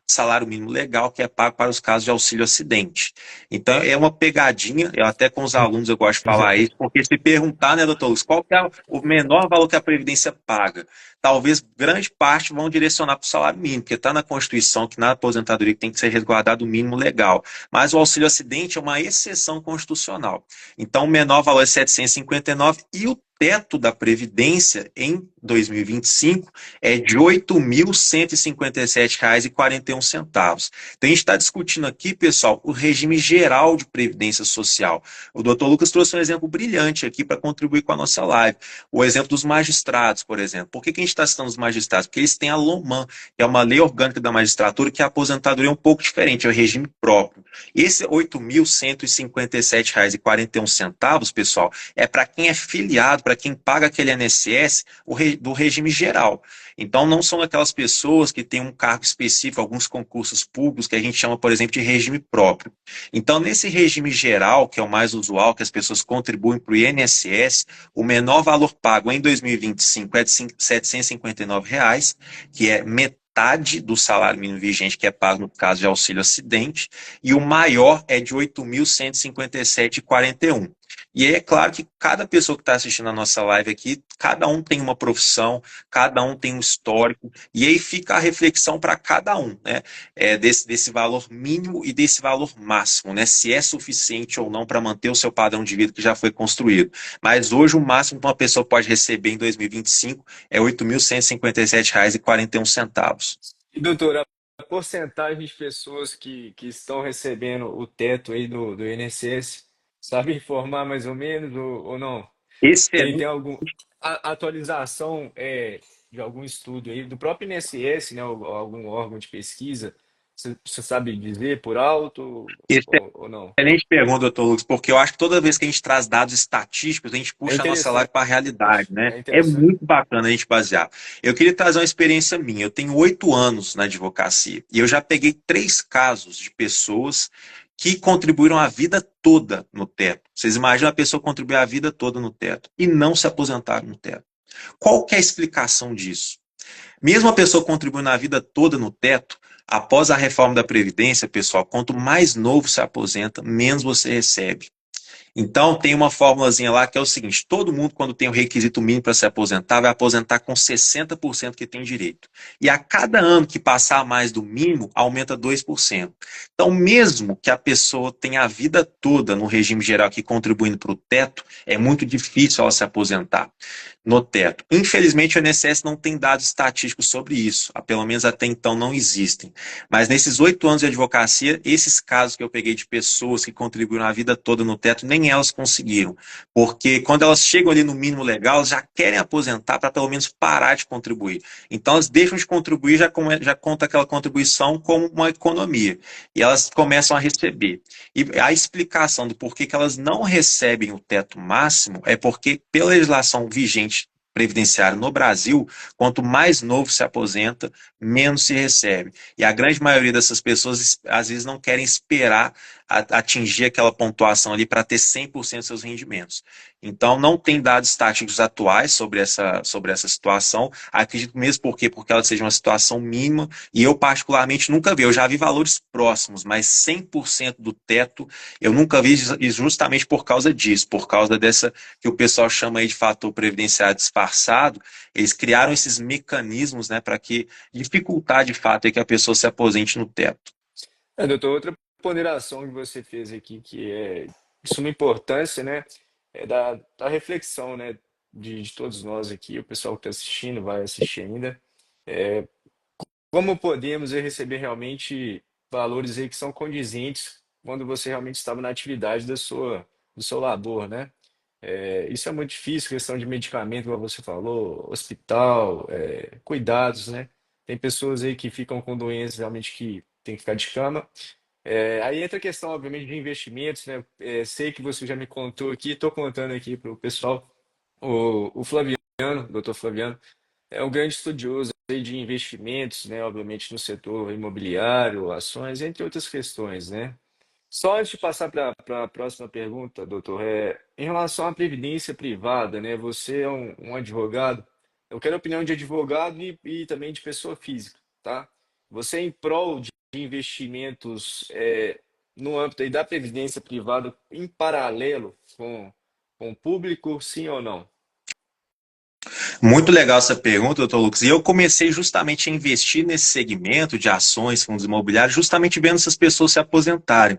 salário mínimo legal que é pago para os casos de auxílio acidente. Então, é uma pegadinha, eu até com os alunos eu gosto de falar isso, porque se perguntar, né, doutor Luz, qual que é o menor valor que a Previdência paga? Talvez grande parte vão direcionar para o salário mínimo, porque está na Constituição que na aposentadoria tem que ser resguardado o mínimo legal. Mas o auxílio acidente é uma exceção constitucional. Então, o menor valor é 759 e o teto da Previdência em 2025 é de R$ 8.157,41. Então, a gente está discutindo aqui, pessoal, o regime geral de previdência social. O doutor Lucas trouxe um exemplo brilhante aqui para contribuir com a nossa live. O exemplo dos magistrados, por exemplo. Por que a gente está citando os magistrados? Porque eles têm a LOMAN, que é uma lei orgânica da magistratura, que a aposentadoria é um pouco diferente, é o regime próprio. Esse R$ 8.157,41, pessoal, é para quem é filiado, para quem paga aquele INSS do regime geral. Então, não são aquelas pessoas que têm um cargo específico, alguns concursos públicos, que a gente chama, por exemplo, de regime próprio. Então, nesse regime geral, que é o mais usual, que as pessoas contribuem para o INSS, o menor valor pago em 2025 é de R$ 759, que é metade do salário mínimo vigente que é pago no caso de auxílio acidente, e o maior é de R$ 8.157,41. E aí é claro que cada pessoa que está assistindo a nossa live aqui, cada um tem uma profissão, cada um tem um histórico, e aí fica a reflexão para cada um, né? Desse valor mínimo e desse valor máximo, né? Se é suficiente ou não para manter o seu padrão de vida que já foi construído. Mas hoje o máximo que uma pessoa pode receber em 2025 é R$ 8.157,41. E, doutor, a porcentagem de pessoas que estão recebendo o teto aí do INSS, sabe informar mais ou menos ou não? Tem Excelente. algum atualização de algum estudo aí do próprio INSS, né, ou algum órgão de pesquisa? Você sabe dizer por alto ou não? Excelente pergunta, doutor Lucas, porque eu acho que toda vez que a gente traz dados estatísticos, a gente É puxa a nossa live interessante, para a realidade, né? é É interessante. muito bacana a gente basear. Eu queria trazer uma experiência minha. Eu tenho 8 anos na advocacia e eu já peguei 3 casos de pessoas que contribuíram a vida toda no teto. Vocês imaginam a pessoa contribuir a vida toda no teto e não se aposentaram no teto. Qual que é a explicação disso? Mesmo a pessoa contribuindo a vida toda no teto, após a reforma da Previdência, pessoal, quanto mais novo se aposenta, menos você recebe. Então, tem uma fórmulazinha lá que é o seguinte: todo mundo, quando tem o requisito mínimo para se aposentar, vai aposentar com 60% que tem direito. E a cada ano que passar mais do mínimo, aumenta 2%. Então, mesmo que a pessoa tenha a vida toda no regime geral aqui contribuindo para o teto, é muito difícil ela se aposentar no teto. Infelizmente, o INSS não tem dados estatísticos sobre isso, pelo menos até então não existem. Mas nesses 8 anos de advocacia, esses casos que eu peguei de pessoas que contribuíram a vida toda no teto, nem elas conseguiram. Porque quando elas chegam ali no mínimo legal, elas já querem aposentar para pelo menos parar de contribuir. Então elas deixam de contribuir, já conta aquela contribuição como uma economia. E elas começam a receber. E a explicação do porquê que elas não recebem o teto máximo é porque, pela legislação vigente previdenciária no Brasil, quanto mais novo se aposenta, menos se recebe. E a grande maioria dessas pessoas, às vezes, não querem esperar atingir aquela pontuação ali para ter 100% dos seus rendimentos. Então, não tem dados estatísticos atuais sobre essa situação. Acredito mesmo porque ela seja uma situação mínima, e eu, particularmente, nunca vi. Eu já vi valores próximos, mas 100% do teto eu nunca vi, justamente por causa disso, por causa dessa que o pessoal chama aí de fator previdenciário disfarçado. Eles criaram esses mecanismos, né, para que dificultar de fato é que a pessoa se aposente no teto. Doutor, outra ponderação que você fez aqui, que é de suma importância, né, é da reflexão, né, de todos nós aqui, o pessoal que está assistindo, vai assistir ainda, como podemos receber realmente valores aí que são condizentes quando você realmente estava na atividade do seu labor, né? Isso é muito difícil, questão de medicamento, como você falou, hospital, cuidados, né? Tem pessoas aí que ficam com doenças realmente que tem que ficar de cama. Aí entra a questão, obviamente, de investimentos, né? Sei que você já me contou aqui, estou contando aqui para o pessoal. O Flaviano, o doutor Flaviano, é um grande estudioso aí de investimentos, né? Obviamente no setor imobiliário, ações, entre outras questões, né? Só antes de passar para a próxima pergunta, doutor, em relação à previdência privada, né? Você é um advogado. Eu quero a opinião de advogado e também de pessoa física, tá? Você é em prol investimentos no âmbito aí da previdência privada em paralelo com o público, sim ou não? Muito legal essa pergunta, doutor Lucas. E eu comecei justamente a investir nesse segmento de ações, fundos imobiliários, justamente vendo essas pessoas se aposentarem.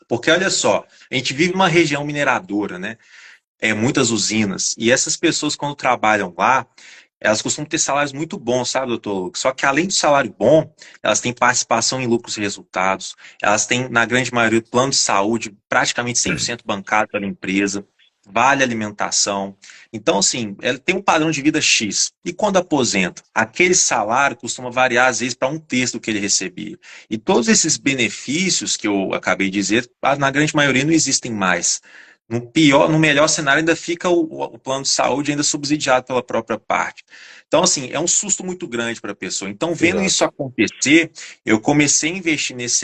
Porque olha só, a gente vive uma região mineradora, né? Muitas usinas. E essas pessoas, quando trabalham lá, elas costumam ter salários muito bons, sabe, doutor Lucas? Só que além do salário bom, elas têm participação em lucros e resultados, elas têm, na grande maioria, plano de saúde praticamente 100% bancado pela empresa, vale alimentação. Então, assim, ela tem um padrão de vida X. E quando aposenta, aquele salário costuma variar, às vezes, para um terço do que ele recebia. E todos esses benefícios que eu acabei de dizer, na grande maioria, não existem mais. No melhor cenário, ainda fica o plano de saúde ainda subsidiado pela própria parte. Então, assim, é um susto muito grande para a pessoa. Então, vendo isso Exato. acontecer, eu comecei a investir nesse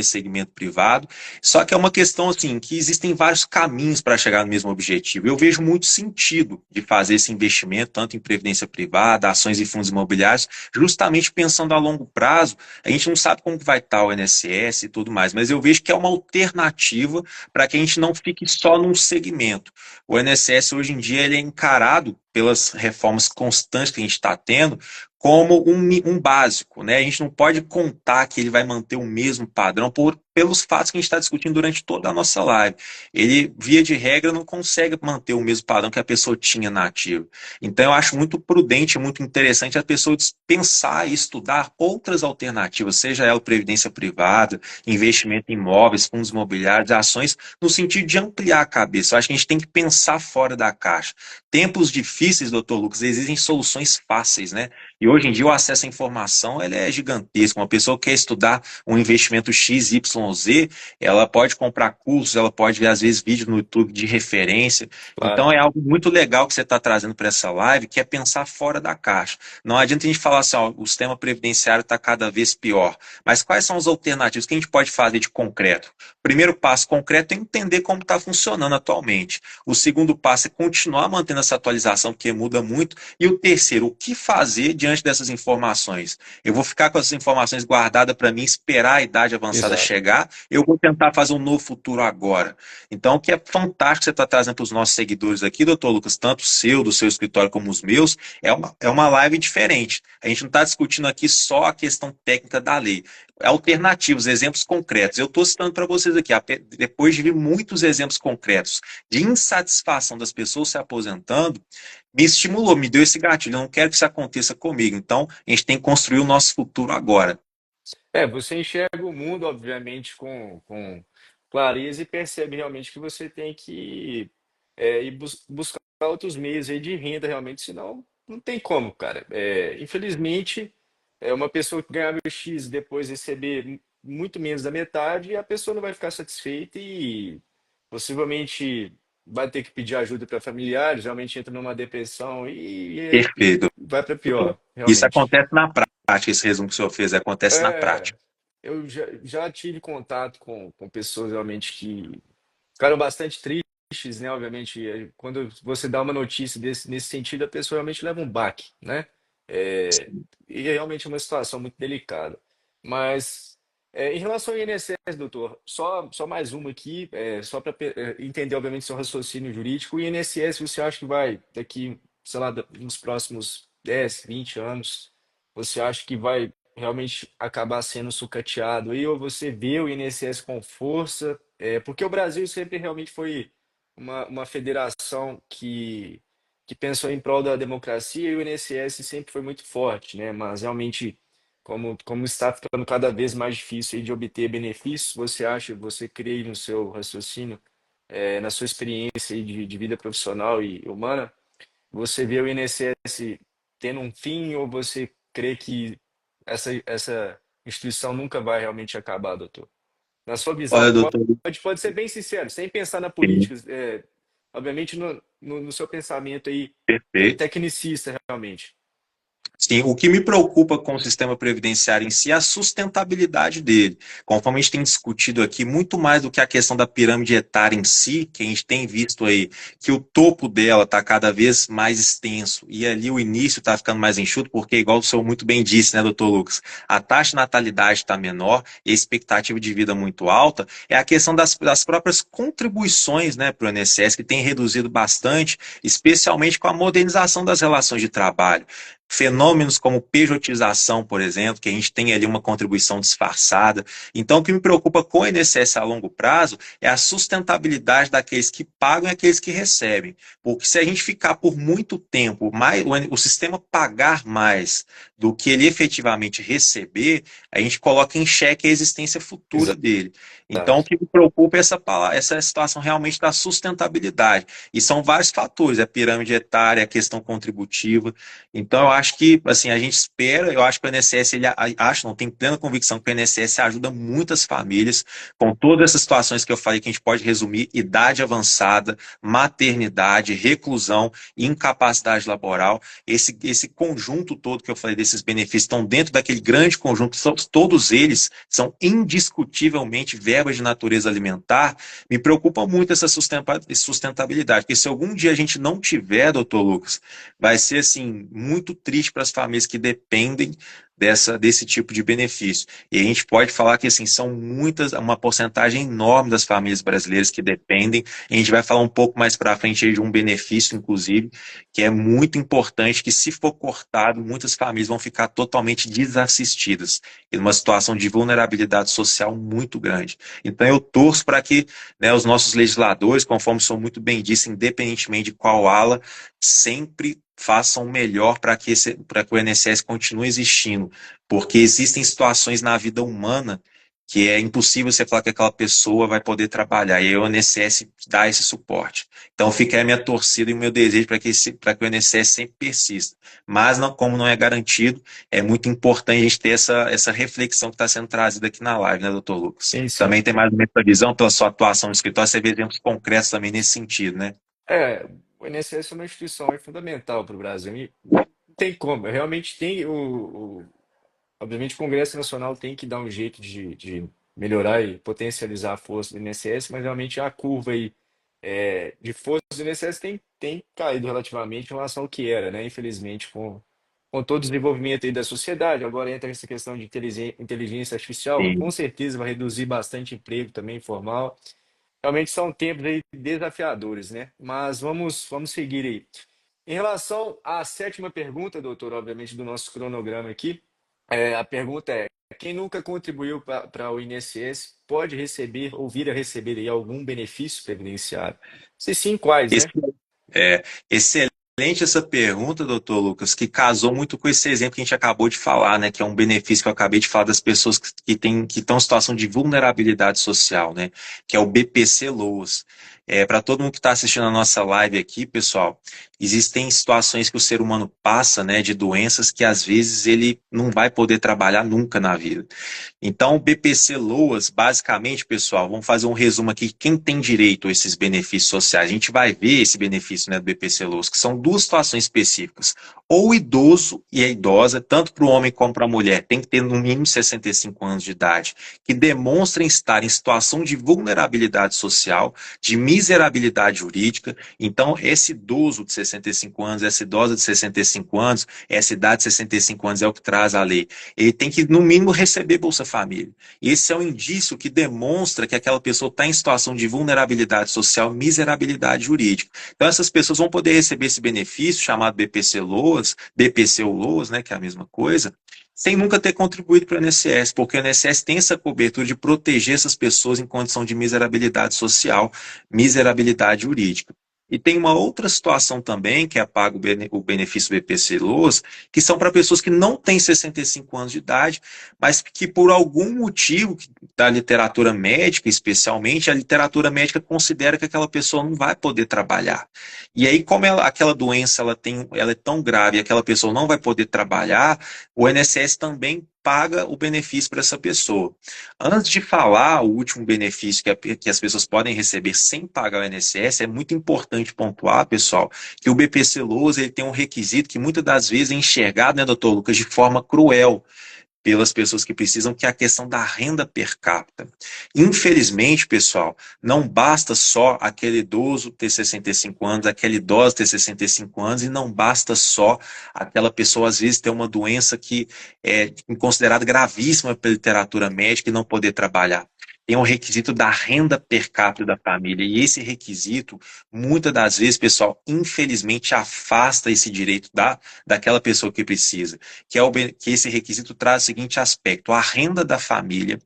segmento privado. Só que é uma questão, assim, que existem vários caminhos para chegar no mesmo objetivo. Eu vejo muito sentido de fazer esse investimento, tanto em previdência privada, ações e fundos imobiliários, justamente pensando a longo prazo. A gente não sabe como vai estar o INSS e tudo mais, mas eu vejo que é uma alternativa para que a gente não fique só num segmento. O INSS hoje em dia ele é encarado pelas reformas constantes que a gente está tendo como um básico, né? A gente não pode contar que ele vai manter o mesmo padrão pelos fatos que a gente está discutindo durante toda a nossa live. Ele, via de regra, não consegue manter o mesmo padrão que a pessoa tinha na ativa. Então, eu acho muito prudente, muito interessante a pessoa pensar e estudar outras alternativas, seja ela previdência privada, investimento em imóveis, fundos imobiliários, ações, no sentido de ampliar a cabeça. Eu acho que a gente tem que pensar fora da caixa. Tempos difíceis, doutor Lucas, existem soluções fáceis, né? E hoje em dia o acesso à informação ele é gigantesco. Uma pessoa que quer estudar um investimento X, Y, Z, ela pode comprar cursos, ela pode ver, às vezes, vídeos no YouTube de referência. Então Claro. é algo muito legal que você está trazendo para essa live, que é pensar fora da caixa. Não adianta a gente falar assim, ó, o sistema previdenciário está cada vez pior. Mas quais são as alternativas que a gente pode fazer de concreto? O primeiro passo concreto é entender como está funcionando atualmente. O segundo passo é continuar mantendo essa atualização, porque muda muito. E o terceiro, o que fazer diante dessas informações? Eu vou ficar com essas informações guardadas para mim, esperar a idade avançada Exato. chegar, eu vou tentar fazer um novo futuro agora. Então, o que é fantástico que você está trazendo para os nossos seguidores aqui, doutor Lucas, tanto o seu, do seu escritório, como os meus, é uma live diferente. A gente não está discutindo aqui só a questão técnica da lei. Alternativos, exemplos concretos. Eu estou citando para vocês aqui, depois de ver muitos exemplos concretos de insatisfação das pessoas se aposentando, me estimulou, me deu esse gatilho. Eu não quero que isso aconteça comigo. Então, a gente tem que construir o nosso futuro agora. Você enxerga o mundo, obviamente, com clareza e percebe realmente que você tem que ir buscar outros meios aí de renda, realmente, senão não tem como, cara. Infelizmente, uma pessoa que ganhava X depois receber muito menos da metade, a pessoa não vai ficar satisfeita e possivelmente vai ter que pedir ajuda para familiares, realmente entra numa depressão e Perfeito. vai para pior, Isso realmente. acontece na prática, esse resumo que o senhor fez, acontece na É, prática. eu já tive contato com pessoas realmente que ficaram bastante tristes, né? Obviamente, quando você dá uma notícia nesse sentido, a pessoa realmente leva um baque, né? É, e realmente é uma situação muito delicada. Mas, em relação ao INSS, doutor, só mais uma aqui, só para entender, obviamente, seu raciocínio jurídico. O INSS, você acha que vai, daqui, sei lá, nos próximos 10, 20 anos, você acha que vai realmente acabar sendo sucateado aí, ou você vê o INSS com força? Porque o Brasil sempre realmente foi uma federação que pensou em prol da democracia e o INSS sempre foi muito forte, né? Mas realmente, como está ficando cada vez mais difícil aí de obter benefícios, você acha, você crê aí no seu raciocínio, na sua experiência aí de vida profissional e humana, você vê o INSS tendo um fim ou você crê que essa instituição nunca vai realmente acabar, doutor? Na sua visão, Olha, doutor, pode ser bem sincero, sem pensar na política, obviamente no seu pensamento aí, perfeito. tecnicista realmente. Sim, o que me preocupa com o sistema previdenciário em si é a sustentabilidade dele. Conforme a gente tem discutido aqui, muito mais do que a questão da pirâmide etária em si, que a gente tem visto aí, que o topo dela está cada vez mais extenso e ali o início está ficando mais enxuto, porque, igual o senhor muito bem disse, né, doutor Lucas, a taxa de natalidade está menor e a expectativa de vida muito alta, é a questão das próprias contribuições, né, para o INSS, que tem reduzido bastante, especialmente com a modernização das relações de trabalho. Fenômenos como pejotização, por exemplo, que a gente tem ali uma contribuição disfarçada. Então, o que me preocupa com o INSS a longo prazo é a sustentabilidade daqueles que pagam e aqueles que recebem. Porque se a gente ficar por muito tempo, o sistema pagar mais do que ele efetivamente receber, a gente coloca em xeque a existência futura dele. Então, o Exato. que me preocupa é essa situação realmente da sustentabilidade. E são vários fatores, a pirâmide etária, a questão contributiva. Então, eu acho que, assim, a gente espera, eu acho que o INSS, acho, não, tenho plena convicção que o INSS ajuda muitas famílias com todas essas situações que eu falei, que a gente pode resumir: idade avançada, maternidade, reclusão, incapacidade laboral. Esse conjunto todo que eu falei desses benefícios estão dentro daquele grande conjunto, todos eles são indiscutivelmente verbas de natureza alimentar. Me preocupa muito essa sustentabilidade, porque se algum dia a gente não tiver, doutor Lucas, vai ser assim muito triste para as famílias que dependem desse tipo de benefício. E a gente pode falar que assim são muitas, uma porcentagem enorme das famílias brasileiras que dependem. A gente vai falar um pouco mais para frente aí de um benefício, inclusive, que é muito importante, que se for cortado, muitas famílias vão ficar totalmente desassistidas, em uma situação de vulnerabilidade social muito grande. Então eu torço para que, né, os nossos legisladores, conforme o senhor muito bem disse, independentemente de qual ala, sempre façam o melhor para que o INSS continue existindo, porque existem situações na vida humana que é impossível você falar que aquela pessoa vai poder trabalhar, e aí o INSS dá esse suporte. Então fica aí a minha torcida e o meu desejo para que o INSS sempre persista. Mas, não, como não é garantido, é muito importante a gente ter essa reflexão que está sendo trazida aqui na live, né, doutor Lucas? Sim, sim. Também tem mais ou menos a visão pela sua atuação no escritório, você vê exemplos concretos também nesse sentido, né? É, o INSS é uma instituição fundamental para o Brasil. E não tem como, realmente tem obviamente o Congresso Nacional tem que dar um jeito de melhorar e potencializar a força do INSS, mas realmente a curva aí de força do INSS tem caído relativamente em relação ao que era, né? Infelizmente, com todo o desenvolvimento aí da sociedade, agora entra essa questão de inteligência artificial, com Sim. certeza vai reduzir bastante emprego também informal. Realmente são tempos aí desafiadores, né? Mas vamos seguir aí. Em relação à sétima pergunta, doutor, obviamente, do nosso cronograma aqui, a pergunta é: quem nunca contribuiu para o INSS pode receber ou vir a receber aí algum benefício previdenciário? Se sim, quais, Esse né? É, excelente essa pergunta, doutor Lucas, que casou muito com esse exemplo que a gente acabou de falar, né? Que é um benefício que eu acabei de falar das pessoas que estão em situação de vulnerabilidade social, né? Que é o BPC-Loas. Para todo mundo que está assistindo a nossa live aqui, pessoal, existem situações que o ser humano passa, né? De doenças que às vezes ele não vai poder trabalhar nunca na vida. Então, o BPC Loas, basicamente, pessoal, vamos fazer um resumo aqui. Quem tem direito a esses benefícios sociais? A gente vai ver esse benefício, né, do BPC Loas, que são duas situações específicas. Ou o idoso e a idosa, tanto para o homem como para a mulher, tem que ter no mínimo 65 anos de idade, que demonstrem estar em situação de vulnerabilidade social, de miserabilidade jurídica. Então, esse idoso de 65 anos, essa idosa de 65 anos, essa idade de 65 anos é o que traz a lei, ele tem que, no mínimo, receber Bolsa Família. Esse é um indício que demonstra que aquela pessoa está em situação de vulnerabilidade social, miserabilidade jurídica. Então, essas pessoas vão poder receber esse benefício chamado BPC-LOAS, BPC ou LOAS, né, que é a mesma coisa, sem nunca ter contribuído para o INSS, porque o INSS tem essa cobertura de proteger essas pessoas em condição de miserabilidade social, miserabilidade jurídica. E tem uma outra situação também, que é pago o benefício BPC-LOAS, que são para pessoas que não têm 65 anos de idade, mas que por algum motivo da literatura médica, especialmente, a literatura médica considera que aquela pessoa não vai poder trabalhar. E aí, como aquela doença ela é tão grave e aquela pessoa não vai poder trabalhar, o INSS também paga o benefício para essa pessoa. Antes de falar o último benefício que as pessoas podem receber sem pagar o INSS, é muito importante pontuar, pessoal, que o BPC Loas ele tem um requisito que muitas das vezes é enxergado, né, doutor Lucas, de forma cruel pelas pessoas que precisam, que é a questão da renda per capita. Infelizmente, pessoal, não basta só aquele idoso ter 65 anos, aquela idosa ter 65 anos, e não basta só aquela pessoa, às vezes, ter uma doença que é considerada gravíssima pela literatura médica e não poder trabalhar. Tem um requisito da renda per capita da família, e esse requisito, muitas das vezes, pessoal, infelizmente afasta esse direito daquela pessoa que precisa, que esse requisito traz o seguinte aspecto: a renda da família.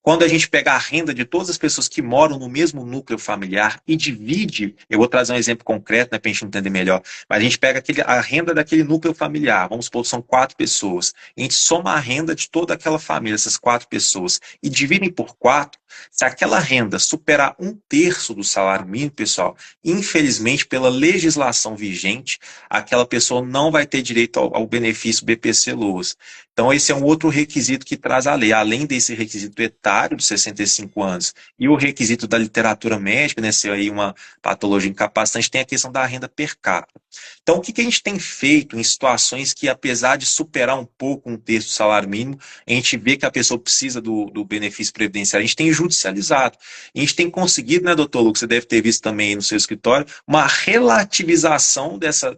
Quando a gente pega a renda de todas as pessoas que moram no mesmo núcleo familiar e divide, eu vou trazer um exemplo concreto, né, para a gente entender melhor, mas a gente pega a renda daquele núcleo familiar, vamos supor que são 4 pessoas, a gente soma a renda de toda aquela família, essas 4 pessoas, e dividem por 4, se aquela renda superar 1/3 do salário mínimo, pessoal, infelizmente, pela legislação vigente, aquela pessoa não vai ter direito ao benefício BPC Loas. Então, esse é um outro requisito que traz a lei, além desse requisito etário de 65 anos e o requisito da literatura médica, né, ser aí uma patologia incapacitante, tem a questão da renda per capita. Então, o que a gente tem feito em situações que, apesar de superar um pouco 1/3 do salário mínimo, a gente vê que a pessoa precisa do benefício previdenciário, a gente tem judicializado. A gente tem conseguido, né, doutor Lucas, você deve ter visto também aí no seu escritório, uma relativização dessa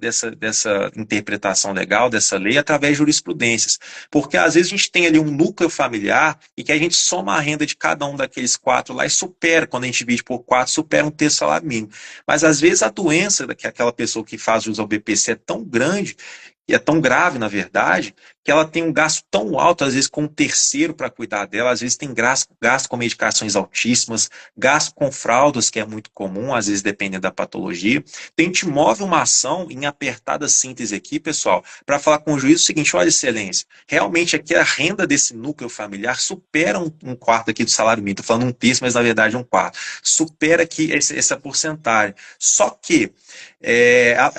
interpretação legal, dessa lei, através de jurisprudências. Porque às vezes a gente tem ali um núcleo familiar e que a gente soma a renda de cada um daqueles 4 lá e supera, quando a gente divide por 4, supera 1/3 do salário mínimo. Mas às vezes a doença que aquela pessoa que faz uso ao BPC é tão grande, e é tão grave, na verdade, que ela tem um gasto tão alto, às vezes, com um terceiro para cuidar dela, às vezes tem gasto com medicações altíssimas, gasto com fraldas, que é muito comum, às vezes dependendo da patologia. Então, a gente move uma ação em apertada síntese aqui, pessoal, para falar com o juiz o seguinte: olha, excelência, realmente aqui a renda desse núcleo familiar supera um quarto aqui do salário mínimo, estou falando 1/3, mas na verdade 1/4, supera aqui essa porcentagem. Só que,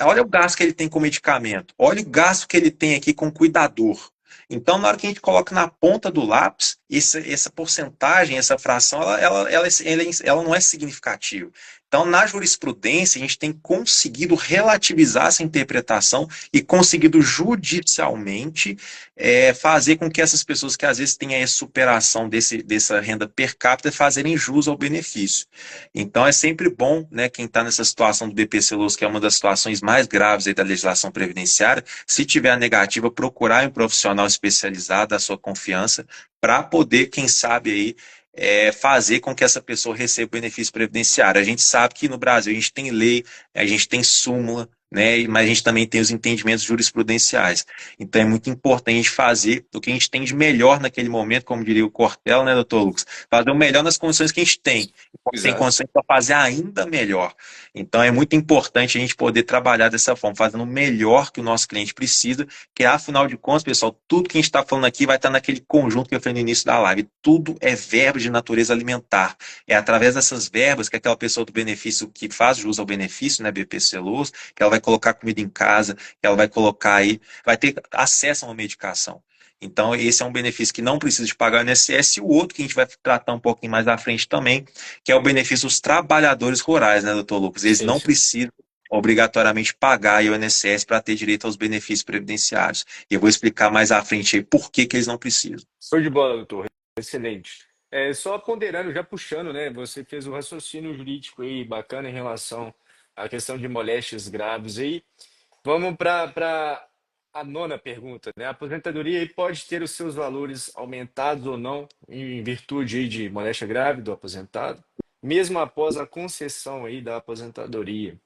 olha o gasto que ele tem com medicamento, olha o gasto que ele tem aqui com cuidador. Então, na hora que a gente coloca na ponta do lápis, essa porcentagem, essa fração, ela não é significativa. Então, na jurisprudência, a gente tem conseguido relativizar essa interpretação e conseguido judicialmente fazer com que essas pessoas que às vezes têm a superação dessa renda per capita fazerem jus ao benefício. Então, é sempre bom, né, quem está nessa situação do BPC Loas, que é uma das situações mais graves aí da legislação previdenciária, se tiver a negativa, procurar um profissional especializado da sua confiança para poder, quem sabe, aí, fazer com que essa pessoa receba o benefício previdenciário. A gente sabe que no Brasil a gente tem lei, a gente tem súmula, né, mas a gente também tem os entendimentos jurisprudenciais. Então é muito importante a gente fazer o que a gente tem de melhor naquele momento, como diria o Cortella, né, doutor Lucas? Fazer o melhor nas condições que a gente tem. Tem Exato. condições para fazer ainda melhor. Então é muito importante a gente poder trabalhar dessa forma, fazendo o melhor que o nosso cliente precisa, que afinal de contas, pessoal, tudo que a gente está falando aqui vai estar naquele conjunto que eu falei no início da live. Tudo é verba de natureza alimentar. É através dessas verbas que aquela pessoa do benefício, que faz jus ao benefício, né, BPC Loas, que ela vai colocar comida em casa, que ela vai colocar aí, vai ter acesso a uma medicação. Então, esse é um benefício que não precisa de pagar o INSS, e o outro que a gente vai tratar um pouquinho mais à frente também, que é o benefício dos trabalhadores rurais, né, doutor Lucas? Eles Sim, não sim. precisam obrigatoriamente pagar aí o INSS para ter direito aos benefícios previdenciários. E eu vou explicar mais à frente aí por que eles não precisam. Show de bola, doutor. Excelente. Só ponderando, já puxando, né? Você fez um raciocínio jurídico aí bacana em relação à questão de moléstias graves aí. Vamos para a nona pergunta, né? A aposentadoria aí pode ter os seus valores aumentados ou não em virtude aí de moléstia grave do aposentado, mesmo após a concessão aí da aposentadoria.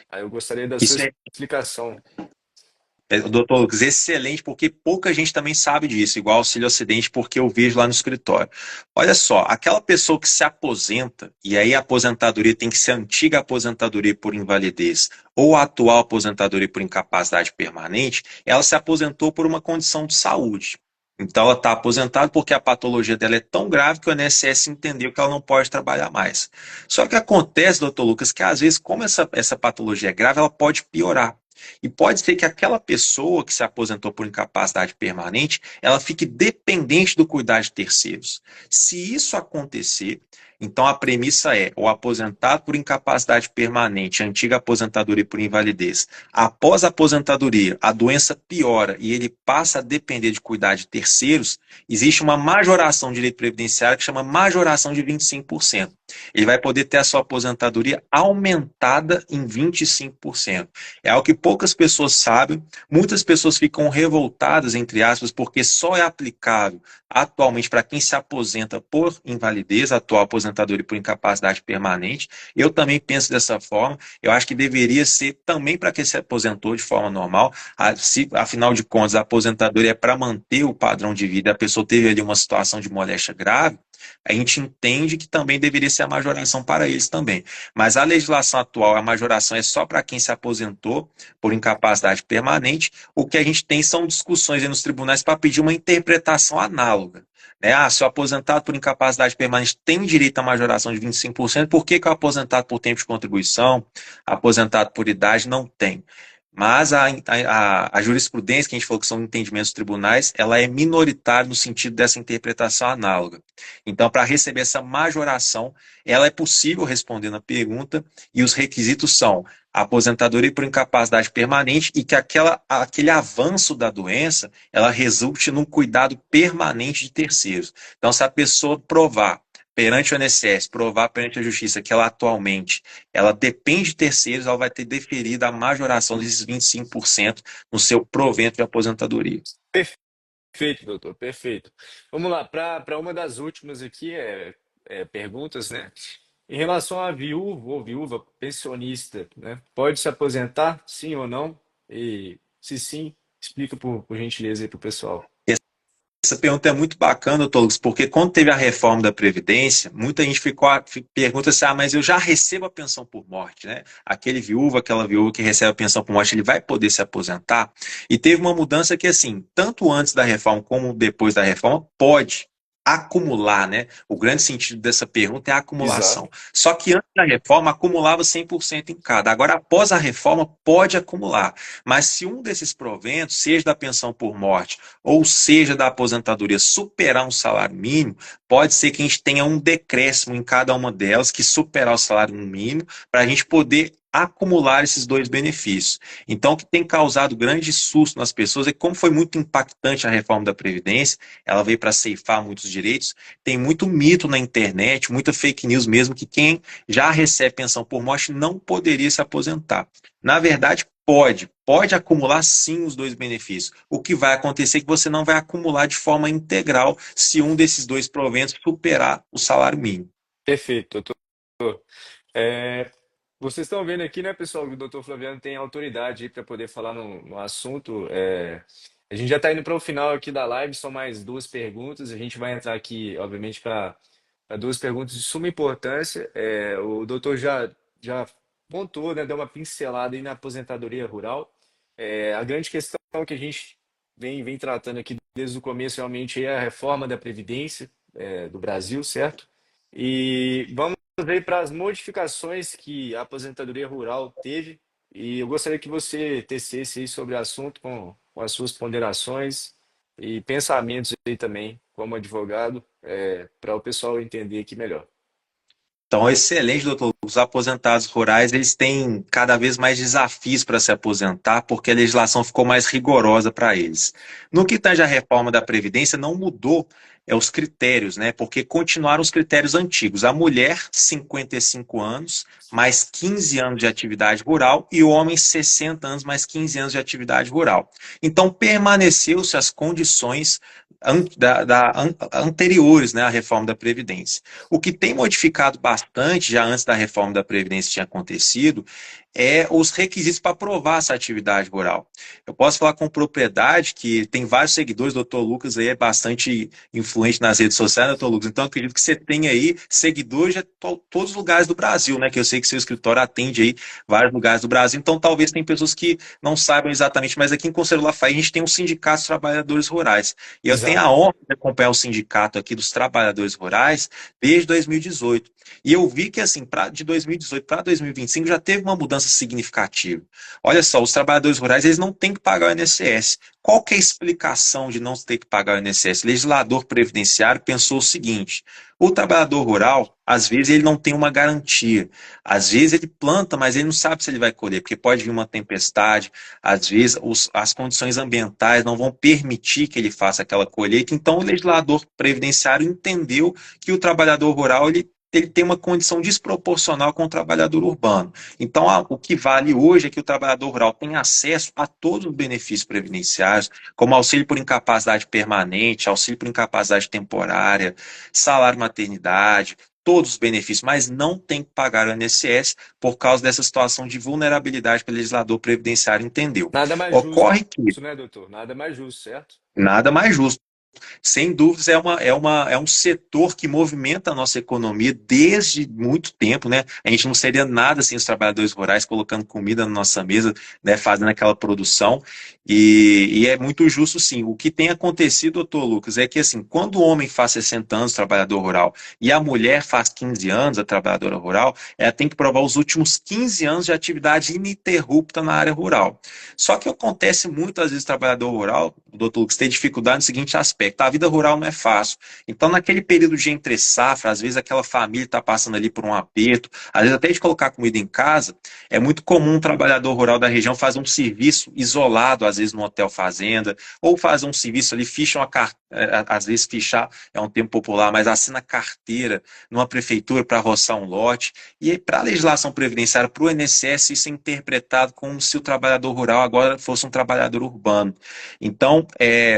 Aí eu gostaria da sua Isso é explicação. Doutor Lucas, excelente, porque pouca gente também sabe disso, igual auxílio acidente, porque eu vejo lá no escritório. Olha só, aquela pessoa que se aposenta, e aí a aposentadoria tem que ser a antiga aposentadoria por invalidez ou a atual aposentadoria por incapacidade permanente, ela se aposentou por uma condição de saúde. Então ela está aposentada porque a patologia dela é tão grave que o INSS entendeu que ela não pode trabalhar mais. Só que acontece, doutor Lucas, que às vezes, como essa patologia é grave, ela pode piorar. E pode ser que aquela pessoa que se aposentou por incapacidade permanente, ela fique dependente do cuidado de terceiros. Se isso acontecer, então a premissa é: o aposentado por incapacidade permanente, antiga aposentadoria por invalidez, após a aposentadoria, a doença piora e ele passa a depender de cuidar de terceiros, existe uma majoração de direito previdenciário que chama majoração de 25%. Ele vai poder ter a sua aposentadoria aumentada em 25%. É algo que poucas pessoas sabem, muitas pessoas ficam revoltadas, entre aspas, porque só é aplicável atualmente para quem se aposenta por invalidez, atual aposentadoria por incapacidade permanente. Eu também penso dessa forma. Eu acho que deveria ser também para quem se aposentou de forma normal. Afinal de contas, a aposentadoria é para manter o padrão de vida. A pessoa teve ali uma situação de moléstia grave, a gente entende que também deveria ser a majoração para eles também. Mas a legislação atual, a majoração é só para quem se aposentou por incapacidade permanente. O que a gente tem são discussões aí nos tribunais para pedir uma interpretação análoga. Né? Ah, se o aposentado por incapacidade permanente tem direito à majoração de 25%, por que o aposentado por tempo de contribuição, aposentado por idade, não tem? Mas a jurisprudência, que a gente falou que são entendimentos dos tribunais, ela é minoritária no sentido dessa interpretação análoga. Então, para receber essa majoração, ela é possível responder na pergunta, e os requisitos são a aposentadoria por incapacidade permanente e que aquele avanço da doença, ela resulte num cuidado permanente de terceiros. Então, se a pessoa provar perante o INSS, provar perante a Justiça que ela atualmente ela depende de terceiros, ela vai ter deferido a majoração desses 25% no seu provento de aposentadoria. Perfeito, doutor, perfeito. Vamos lá, para uma das últimas aqui, perguntas, né? Em relação a viúvo ou viúva pensionista, né? Pode se aposentar, sim ou não? E se sim, explica por gentileza aí para o pessoal. Essa pergunta é muito bacana, doutor Lucas, porque quando teve a reforma da Previdência, muita gente pergunta assim, mas eu já recebo a pensão por morte, né? Aquela viúva que recebe a pensão por morte, ele vai poder se aposentar? E teve uma mudança que, assim, tanto antes da reforma como depois da reforma, pode acumular, né? O grande sentido dessa pergunta é a acumulação. Exato. Só que antes da reforma, acumulava 100% em cada. Agora, após a reforma, pode acumular. Mas se um desses proventos, seja da pensão por morte, ou seja da aposentadoria, superar um salário mínimo, pode ser que a gente tenha um decréscimo em cada uma delas, que superar o salário mínimo, para a gente poder acumular esses dois benefícios. Então, o que tem causado grande susto nas pessoas é que, como foi muito impactante a reforma da Previdência, ela veio para ceifar muitos direitos, tem muito mito na internet, muita fake news mesmo, que quem já recebe pensão por morte não poderia se aposentar. Na verdade, pode acumular sim os dois benefícios. O que vai acontecer é que você não vai acumular de forma integral se um desses dois proventos superar o salário mínimo. Perfeito, doutor. É, vocês estão vendo aqui, né, pessoal, que o doutor Flaviano tem autoridade para poder falar no assunto. A gente já está indo para o final aqui da live, são mais duas perguntas. A gente vai entrar aqui, obviamente, para duas perguntas de suma importância. O doutor já pontuou, né, deu uma pincelada aí na aposentadoria rural. A grande questão que a gente vem tratando aqui desde o começo realmente é a reforma da Previdência, do Brasil, certo? E vamos aí para as modificações que a aposentadoria rural teve. E eu gostaria que você tecesse aí sobre o assunto com as suas ponderações e pensamentos aí também, como advogado, para o pessoal entender aqui melhor. Então, excelente, doutor. Os aposentados rurais, eles têm cada vez mais desafios para se aposentar, porque a legislação ficou mais rigorosa para eles. No que tange a reforma da Previdência, não mudou os critérios, né? Porque continuaram os critérios antigos. A mulher, 55 anos, mais 15 anos de atividade rural, e o homem, 60 anos, mais 15 anos de atividade rural. Então, permaneceu-se as condições anteriores, né, à reforma da Previdência. O que tem modificado bastante, já antes da reforma da Previdência tinha acontecido, é os requisitos para provar essa atividade rural. Eu posso falar com propriedade que tem vários seguidores, o doutor Lucas aí é bastante influente nas redes sociais, né, doutor Lucas? Então, eu acredito que você tem aí seguidores de todos os lugares do Brasil, né? Que eu sei que seu escritório atende aí vários lugares do Brasil, então talvez tem pessoas que não saibam exatamente, mas aqui em Conselho Lafayette a gente tem um sindicato dos trabalhadores rurais. E eu tenho a Exato. honra de acompanhar o sindicato aqui dos trabalhadores rurais desde 2018. E eu vi que, assim, de 2018 para 2025 já teve uma mudança mudança significativa. Olha só, os trabalhadores rurais eles não têm que pagar o INSS. Qual que é a explicação de não ter que pagar o INSS? O legislador previdenciário pensou o seguinte: o trabalhador rural, às vezes, ele não tem uma garantia. Às vezes ele planta, mas ele não sabe se ele vai colher, porque pode vir uma tempestade, às vezes as condições ambientais não vão permitir que ele faça aquela colheita. Então, o legislador previdenciário entendeu que o trabalhador rural ele tem uma condição desproporcional com o trabalhador urbano. Então, o que vale hoje é que o trabalhador rural tem acesso a todos os benefícios previdenciários, como auxílio por incapacidade permanente, auxílio por incapacidade temporária, salário maternidade, todos os benefícios, mas não tem que pagar o INSS por causa dessa situação de vulnerabilidade que o legislador previdenciário entendeu. Nada mais justo, Ocorre que né, doutor? Nada mais justo, certo? nada mais justo. Sem dúvidas, é um setor que movimenta a nossa economia desde muito tempo, né? A gente não seria nada sem os trabalhadores rurais colocando comida na nossa mesa, né? Fazendo aquela produção. E é muito justo, sim. O que tem acontecido, doutor Lucas, é que, assim, quando o homem faz 60 anos, trabalhador rural, e a mulher faz 15 anos, a trabalhadora rural, ela tem que provar os últimos 15 anos de atividade ininterrupta na área rural. Só que acontece muito, às vezes, trabalhador rural, doutor Lucas, tem dificuldade no seguinte aspecto: a vida rural não é fácil. Então, naquele período de entre safra, às vezes aquela família está passando ali por um aperto, às vezes até de colocar comida em casa, é muito comum um trabalhador rural da região fazer um serviço isolado, às vezes no hotel fazenda, ou fazer um serviço ali, ficha uma carteira, às vezes fichar é um termo popular, mas assina carteira numa prefeitura para roçar um lote. E para a legislação previdenciária, para o INSS, isso é interpretado como se o trabalhador rural agora fosse um trabalhador urbano. Então,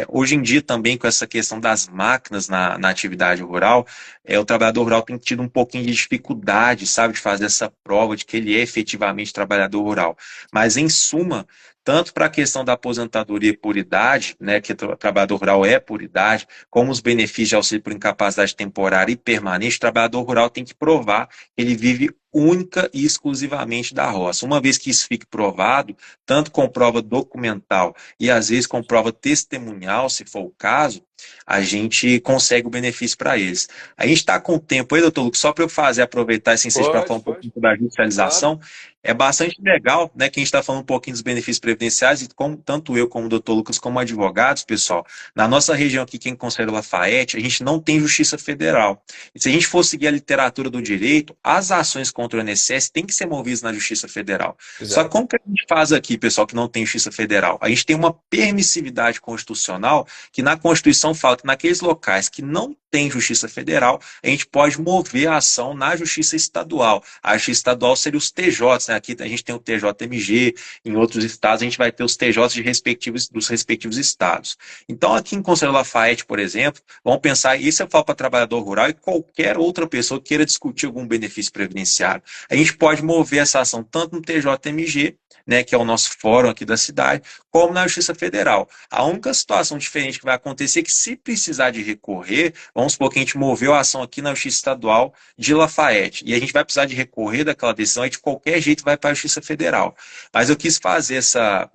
hoje em dia também com essa questão das máquinas na atividade rural, o trabalhador rural tem tido um pouquinho de dificuldade, sabe, de fazer essa prova de que ele é efetivamente trabalhador rural. Mas, em suma, tanto para a questão da aposentadoria por idade, né, que o trabalhador rural é por idade, como os benefícios de auxílio por incapacidade temporária e permanente, o trabalhador rural tem que provar que ele vive única e exclusivamente da roça. Uma vez que isso fique provado, tanto com prova documental e às vezes com prova testemunhal, se for o caso, a gente consegue o benefício para eles. A gente está com o tempo aí, doutor Lucas, só para eu aproveitar esse inciso para falar Pode, um pode. pouquinho da Claro. judicialização. É bastante legal, né, que a gente está falando um pouquinho dos benefícios previdenciários, e como, tanto eu como o doutor Lucas, como advogados, pessoal, na nossa região aqui, quem Conselho Lafayette, a gente não tem justiça federal. E se a gente for seguir a literatura do direito, as ações contra o INSS têm que ser movidas na Justiça Federal. Só que Exato. como que a gente faz aqui, pessoal, que não tem Justiça Federal? A gente tem uma permissividade constitucional que na Constituição fala que naqueles locais que não tem Justiça Federal, a gente pode mover a ação na Justiça Estadual. A Justiça Estadual seria os TJs, né? Aqui a gente tem o TJMG, em outros estados a gente vai ter os TJs dos respectivos estados. Então, aqui em Conselho Lafayette, por exemplo, vamos pensar, isso eu falo para trabalhador rural e qualquer outra pessoa que queira discutir algum benefício previdenciário. A gente pode mover essa ação tanto no TJMG, né, que é o nosso fórum aqui da cidade, como na Justiça Federal. A única situação diferente que vai acontecer é que, se precisar de recorrer, vamos supor que a gente moveu a ação aqui na Justiça Estadual de Lafayette, e a gente vai precisar de recorrer daquela decisão, e de qualquer jeito vai para a Justiça Federal. Mas eu quis fazer essa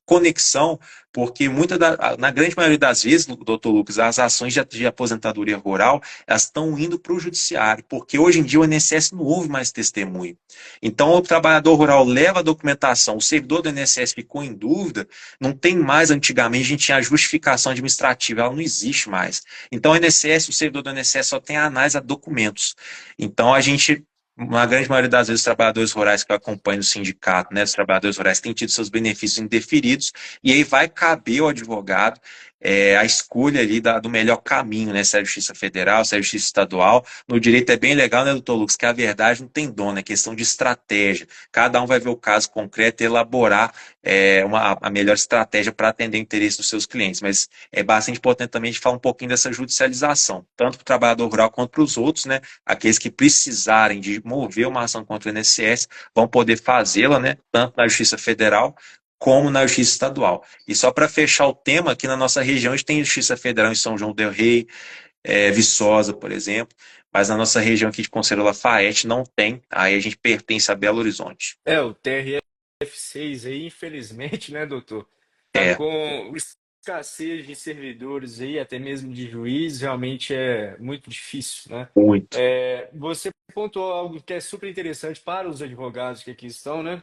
conexão, porque na grande maioria das vezes, doutor Lucas, as ações de aposentadoria rural, elas estão indo para o judiciário, porque hoje em dia o INSS não houve mais testemunho. Então, o trabalhador rural leva a documentação, o servidor do INSS ficou em dúvida, não tem mais, antigamente a gente tinha a justificação administrativa, ela não existe mais. Então, o servidor do INSS só tem a análise a documentos. Então, na grande maioria das vezes, os trabalhadores rurais que eu acompanho no sindicato, né, os trabalhadores rurais têm tido seus benefícios indeferidos, e aí vai caber ao advogado a escolha ali do melhor caminho, né, se é a Justiça Federal, se é a Justiça Estadual. No direito é bem legal, né, doutor Lucas, que a verdade não tem dono, é questão de estratégia. Cada um vai ver o caso concreto e elaborar a melhor estratégia para atender o interesse dos seus clientes. Mas é bastante importante também a gente falar um pouquinho dessa judicialização, tanto para o trabalhador rural quanto para os outros, né, aqueles que precisarem de mover uma ação contra o INSS vão poder fazê-la, né, tanto na Justiça Federal como na Justiça Estadual. E só para fechar o tema, aqui na nossa região a gente tem Justiça Federal em São João del Rei, Viçosa, por exemplo, mas na nossa região aqui de Conselho Lafayette não tem, aí a gente pertence a Belo Horizonte. É, o TRF6 aí, infelizmente, né, doutor? Tá É, com escassez de servidores aí, até mesmo de juiz, realmente é muito difícil, né? Muito. Você pontuou algo que é super interessante para os advogados que aqui estão, né?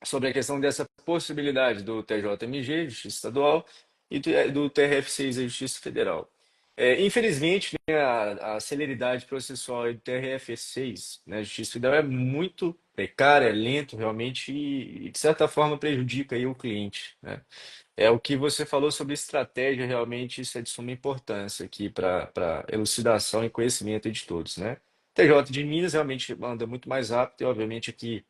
Sobre a questão dessa possibilidade do TJMG, Justiça Estadual, e do TRF6, a Justiça Federal. Infelizmente, né, a celeridade processual aí do TRF6, né, Justiça Federal, é muito precária, é lento realmente e, de certa forma, prejudica aí o cliente, né? É o que você falou sobre estratégia, realmente isso é de suma importância aqui para elucidação e conhecimento de todos, né? TJ de Minas realmente anda muito mais rápido e, obviamente, aqui,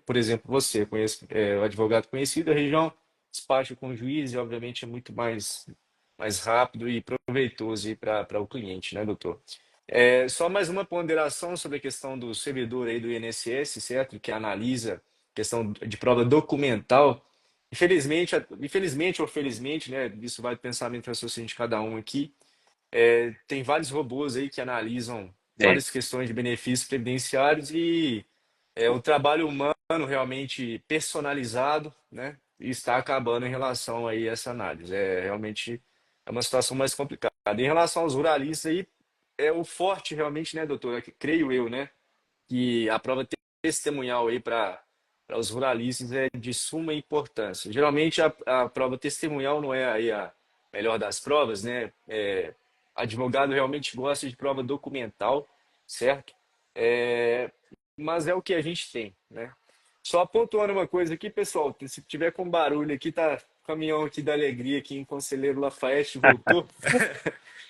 por exemplo, você conhece, o advogado conhecido da região, despacha com o juiz e, obviamente, é muito mais rápido e proveitoso para o cliente, né, doutor? Só mais uma ponderação sobre a questão do servidor aí do INSS, certo? Que analisa questão de prova documental. Infelizmente ou felizmente, né? Isso vai do pensamento e raciocínio de cada um aqui. Tem vários robôs aí que analisam É. várias questões de benefícios previdenciários e o trabalho humano realmente personalizado, né? Está acabando em relação aí a essa análise. Realmente é uma situação mais complicada. Em relação aos ruralistas aí, é o forte realmente, né, doutor? Creio eu, né? Que a prova testemunhal aí para os ruralistas é de suma importância. Geralmente a prova testemunhal não é aí a melhor das provas, né? Advogado realmente gosta de prova documental, certo? É, mas é o que a gente tem, né? Só pontuando uma coisa aqui, pessoal, se tiver com barulho aqui, tá o caminhão aqui da Alegria aqui em Conselheiro Lafayette voltou.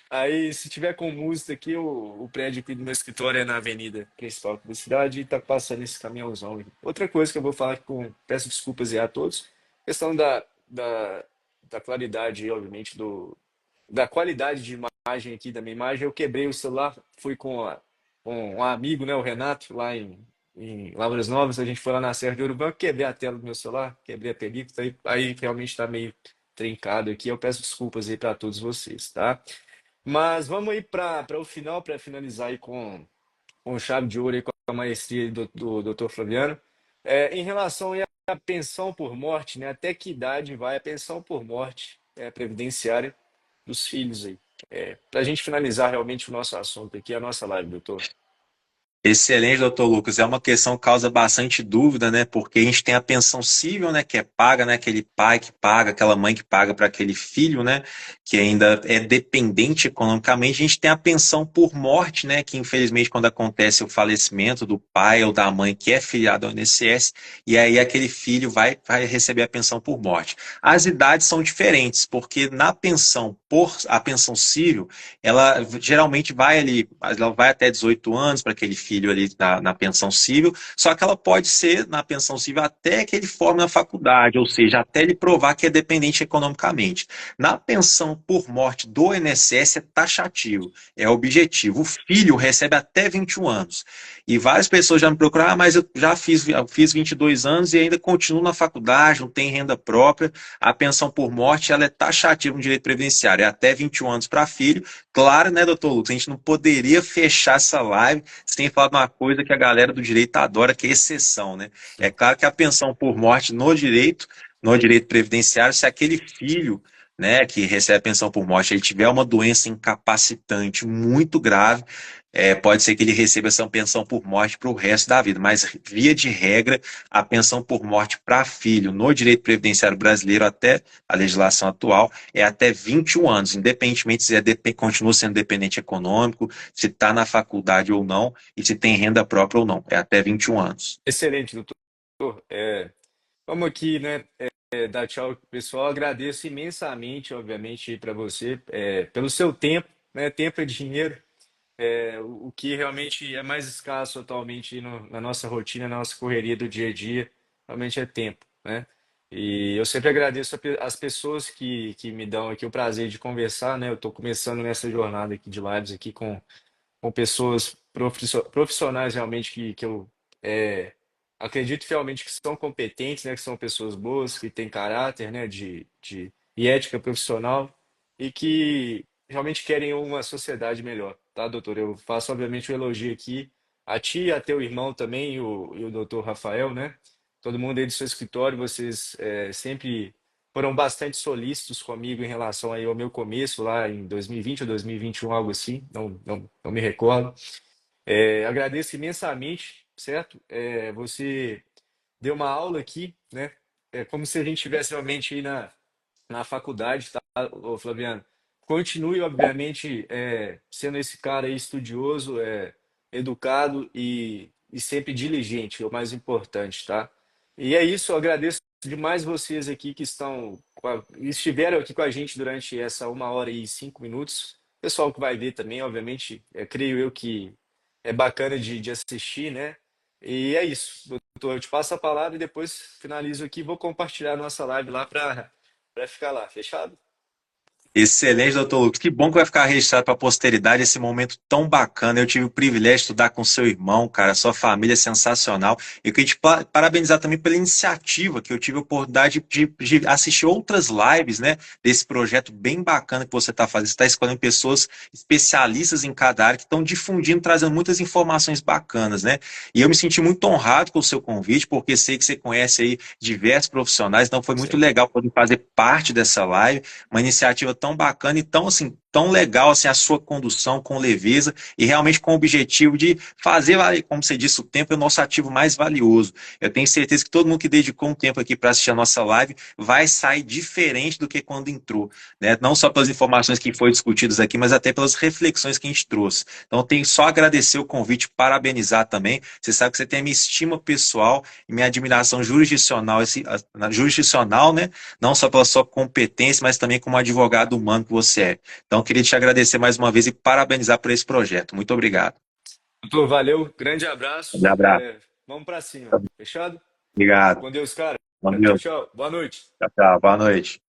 Aí, se tiver com música aqui, o prédio aqui do meu escritório é na avenida principal da cidade e tá passando esse caminhãozão aqui. Outra coisa que eu vou falar com, peço desculpas aí a todos, questão da claridade, obviamente, da qualidade de imagem aqui, da minha imagem. Eu quebrei o celular, fui com um amigo, né, o Renato, lá em Lavras Novas, a gente foi lá na Serra de Ouro Branco, quebrei a tela do meu celular, quebrei a película, aí realmente está meio trincado aqui. Eu peço desculpas aí para todos vocês, tá? Mas vamos aí para o final, para finalizar aí com chave de ouro aí, com a maestria do Dr. Flaviano. Em relação aí à pensão por morte, né? Até que idade vai a pensão por morte previdenciária dos filhos aí? Para a gente finalizar realmente o nosso assunto aqui, a nossa live, doutor. Excelente, doutor Lucas. É uma questão que causa bastante dúvida, né? Porque a gente tem a pensão cível, né? Que é paga, né? Aquele pai que paga, aquela mãe que paga para aquele filho, né? Que ainda é dependente economicamente. A gente tem a pensão por morte, né? Que infelizmente, quando acontece o falecimento do pai ou da mãe que é filiado ao INSS, e aí aquele filho vai receber a pensão por morte. As idades são diferentes, porque na pensão a pensão cível, ela geralmente vai ali, ela vai até 18 anos para aquele filho ali na pensão civil, só que ela pode ser na pensão civil até que ele forme na faculdade, ou seja, até ele provar que é dependente economicamente. Na pensão por morte do INSS é taxativo, é objetivo. O filho recebe até 21 anos. E várias pessoas já me procuram, mas eu fiz 22 anos e ainda continuo na faculdade, não tenho renda própria. A pensão por morte ela é taxativa no direito previdenciário, é até 21 anos para filho. Claro, né, doutor Lucas? A gente não poderia fechar essa live sem falar de uma coisa que a galera do direito adora, que é exceção, né? É claro que a pensão por morte no direito previdenciário, se aquele filho, né, que recebe a pensão por morte, ele tiver uma doença incapacitante muito grave, pode ser que ele receba essa pensão por morte para o resto da vida, mas via de regra, a pensão por morte para filho no direito previdenciário brasileiro até a legislação atual é até 21 anos, independentemente se continua sendo dependente econômico, se está na faculdade ou não, e se tem renda própria ou não. É até 21 anos. Excelente, doutor. Vamos aqui, né, dar tchau pro pessoal. Agradeço imensamente, obviamente, para você, pelo seu tempo, né? Tempo é dinheiro. O que realmente é mais escasso atualmente na nossa rotina, na nossa correria do dia a dia, realmente é tempo, né? E eu sempre agradeço as pessoas que me dão aqui o prazer de conversar, né? Eu estou começando nessa jornada aqui de lives aqui com pessoas profissionais realmente que eu é, acredito fielmente que são competentes, né? Que são pessoas boas, que têm caráter, né? E ética profissional e que realmente querem uma sociedade melhor, tá, doutor? Eu faço, obviamente, um elogio aqui a ti e a teu irmão também, e o doutor Rafael, né? Todo mundo aí do seu escritório, vocês sempre foram bastante solícitos comigo em relação aí ao meu começo lá em 2020 ou 2021, algo assim, não me recordo. Agradeço imensamente, certo? Você deu uma aula aqui, né? É como se a gente estivesse realmente aí na faculdade, tá, ô Flaviano? Continue, obviamente, sendo esse cara aí estudioso, educado e sempre diligente, é o mais importante, tá? E é isso, eu agradeço demais vocês aqui que estiveram aqui com a gente durante essa 1 hora e 5 minutos. Pessoal que vai ver também, obviamente, creio eu que é bacana de assistir, né? E é isso, doutor. Eu te passo a palavra e depois finalizo aqui. Vou compartilhar a nossa live lá para ficar lá, fechado? Excelente, doutor Lucas. Que bom que vai ficar registrado para a posteridade esse momento tão bacana. Eu tive o privilégio de estudar com seu irmão, cara, sua família é sensacional. Eu queria te parabenizar também pela iniciativa, que eu tive a oportunidade de assistir outras lives, né, desse projeto bem bacana que você está fazendo. Você está escolhendo pessoas especialistas em cada área que estão difundindo, trazendo muitas informações bacanas, né? E eu me senti muito honrado com o seu convite, porque sei que você conhece aí diversos profissionais, então foi muito Sim, legal poder fazer parte dessa live, uma iniciativa tão bacana e tão assim, tão legal assim a sua condução com leveza e realmente com o objetivo de fazer, como você disse, o tempo é o nosso ativo mais valioso. Eu tenho certeza que todo mundo que dedicou um tempo aqui para assistir a nossa live vai sair diferente do que quando entrou, né? Não só pelas informações que foram discutidas aqui, mas até pelas reflexões que a gente trouxe. Então, eu tenho só agradecer o convite, parabenizar também. Você sabe que você tem a minha estima pessoal e minha admiração jurisdicional, jurisdicional, né? Não só pela sua competência, mas também como advogado humano que você é. Então, eu queria te agradecer mais uma vez e parabenizar por esse projeto. Muito obrigado. doutor, valeu, grande Um abraço. abraço. Vamos para cima, fechado? Obrigado. Com Deus, cara. Bom Tchau, dia. tchau. Boa noite. Tchau, tchau. Boa noite.